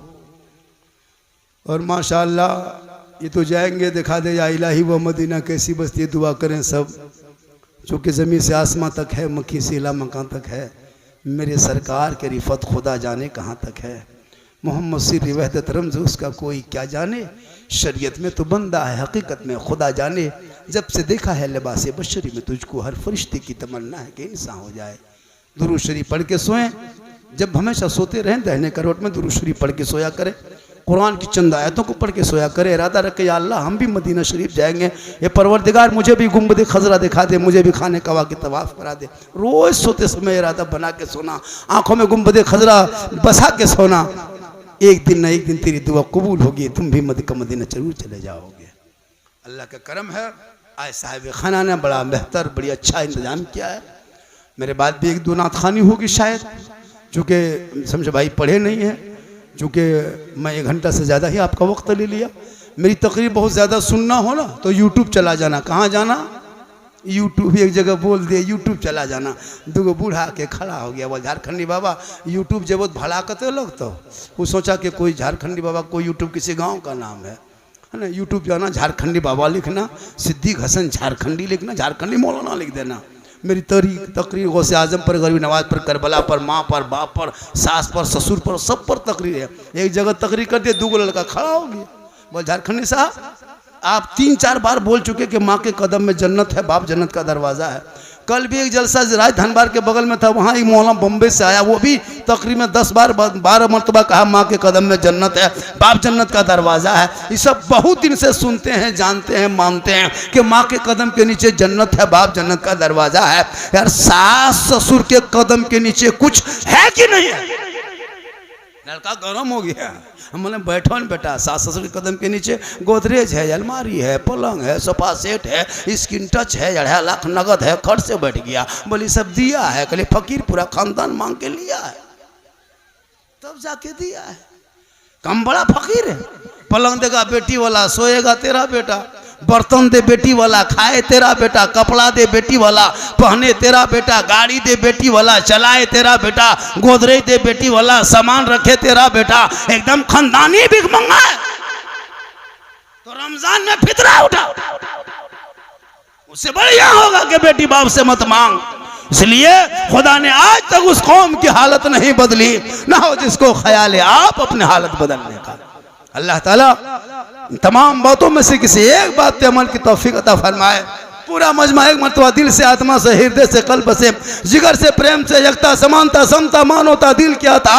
और माशाअल्लाह ये तो जाएंगे, दिखा दे या इलाही व मदीना कैसी बस्ती। दुआ करें सब, चूँकि ज़मीन से आसमां तक है, मक्खी से इला मकान तक है। मेरे सरकार के रिफत खुदा जाने कहाँ तक है। मोहम्मद सिर वहदत रमज़ उसका कोई क्या जाने। शरीयत में तो बंदा है, हकीकत में खुदा जाने। जब से देखा है लिबास बशरी में तुझको, हर फरिश्ते की तमन्ना है कि इंसान हो जाए। दुरूद शरीफ पढ़ के सोएं। जब हमेशा सोते रहें दहने करवट में दुरूद शरीफ पढ़ के सोया करें। कुरान की चंद आयतों को पढ़ के सोया करे। इरादा रखे या अल्लाह हम भी मदीना शरीफ जाएंगे, ये परवरदिगार मुझे भी गुंबद खजरा दिखा दे, मुझे भी खाने कवा के तवाफ़ करा दे। रोज़ सोते समय इरादा बना के सोना, आंखों में गुंबद खजरा बसा के सोना। एक दिन न एक दिन तेरी दुआ कबूल होगी, तुम भी मदीना जरूर चले जाओगे। अल्लाह का करम है। आज साहिब खाना ने बड़ा बेहतर, बड़ी अच्छा इंतज़ाम किया है। मेरे बाद भी 1-2 नात खानी होगी शायद, चूँकि समझो भाई पढ़े नहीं हैं। चूँकि मैं 1 घंटा से ज़्यादा ही आपका वक्त ले लिया। मेरी तकरीर बहुत ज़्यादा सुनना हो ना तो यूट्यूब चला जाना। कहाँ जाना? यूट्यूब एक जगह बोल दिए, यूट्यूब चला जाना। 2 बूढ़ा के खड़ा हो गया, वो झारखंडी बाबा यूट्यूब जब भला करते लोग, तो वो सोचा कि कोई झारखंडी बाबा, कोई यूट्यूब किसी गाँव का नाम है ना। यूट्यूब जाना, झारखंडी बाबा लिखना, सिद्दीक हसन झारखंडी लिखना, झारखंडी मौलाना लिख देना। मेरी तकरीर गौसे आजम पर, गरीब नवाज पर, करबला पर, माँ पर, बाप पर, सास पर, ससुर पर, सब पर तकरीर है। एक जगह तकरीर कर दिया, 2 लड़का खड़ा हो गया, बोल झारखंडी साहब आप 3-4 बार बोल चुके कि माँ के कदम में जन्नत है, बाप जन्नत का दरवाज़ा है। कल भी एक जलसा राजधानबार के बगल में था, वहाँ एक मौलाना बम्बे से आया, वो भी तकरीर में 10-12 मरतबा कहा माँ के कदम में जन्नत है, बाप जन्नत का दरवाज़ा है। ये सब बहुत दिन से सुनते हैं, जानते हैं, मानते हैं कि माँ के कदम के नीचे जन्नत है, बाप जन्नत का दरवाज़ा है। यार सास ससुर के कदम के नीचे कुछ है कि नहीं है? लड़का गर्म हो गया। हम बोले बैठो न बेटा, सास ससुर के कदम के नीचे गोदरेज है, अलमारी है, पलंग है, सोफा सेट है, स्किन टच है, 2.5 लाख नगद है, खर्च से बैठ गया। बोली सब दिया है, कहले फकीर पूरा खानदान मांग के लिया है, तब जाके दिया है। कम बड़ा फकीर है। पलंग देगा बेटी वाला, सोएगा तेरा बेटा, बर्तन दे बेटी वाला, खाए तेरा बेटा, कपड़ा दे बेटी वाला, पहने तेरा बेटा, गाड़ी दे बेटी वाला, चलाए तेरा बेटा, गोदरेज दे बेटी वाला, सामान रखे तेरा बेटा, एकदम खानदानी भिखमंगा है। तो रमजान में फितरा उठा, उससे बढ़िया होगा कि बेटी बाप से मत मांग। इसलिए खुदा ने आज तक उस कौम की हालत नहीं बदली, ना हो जिसको ख्याल है आप अपने हालत बदलने का। अल्लाह ताला तमाम बातों में से किसी एक बात पे अमल की तौफीक अता फरमाए। पूरा मजमा एक मरतबा दिल से, आत्मा से, हृदय से, कल्ब से, जिगर से, प्रेम से, एकता, समानता, समता, मानवता, दिल की अता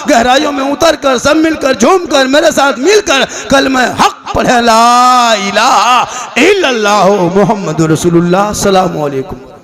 गहराइयों में उतर कर, सब मिलकर, झूम कर, मेरे साथ मिलकर कलमा हक पढ़े, ला इलाहा इल्लल्लाह मुहम्मदुर रसूलुल्लाह। अस्सलामु अलैकुम।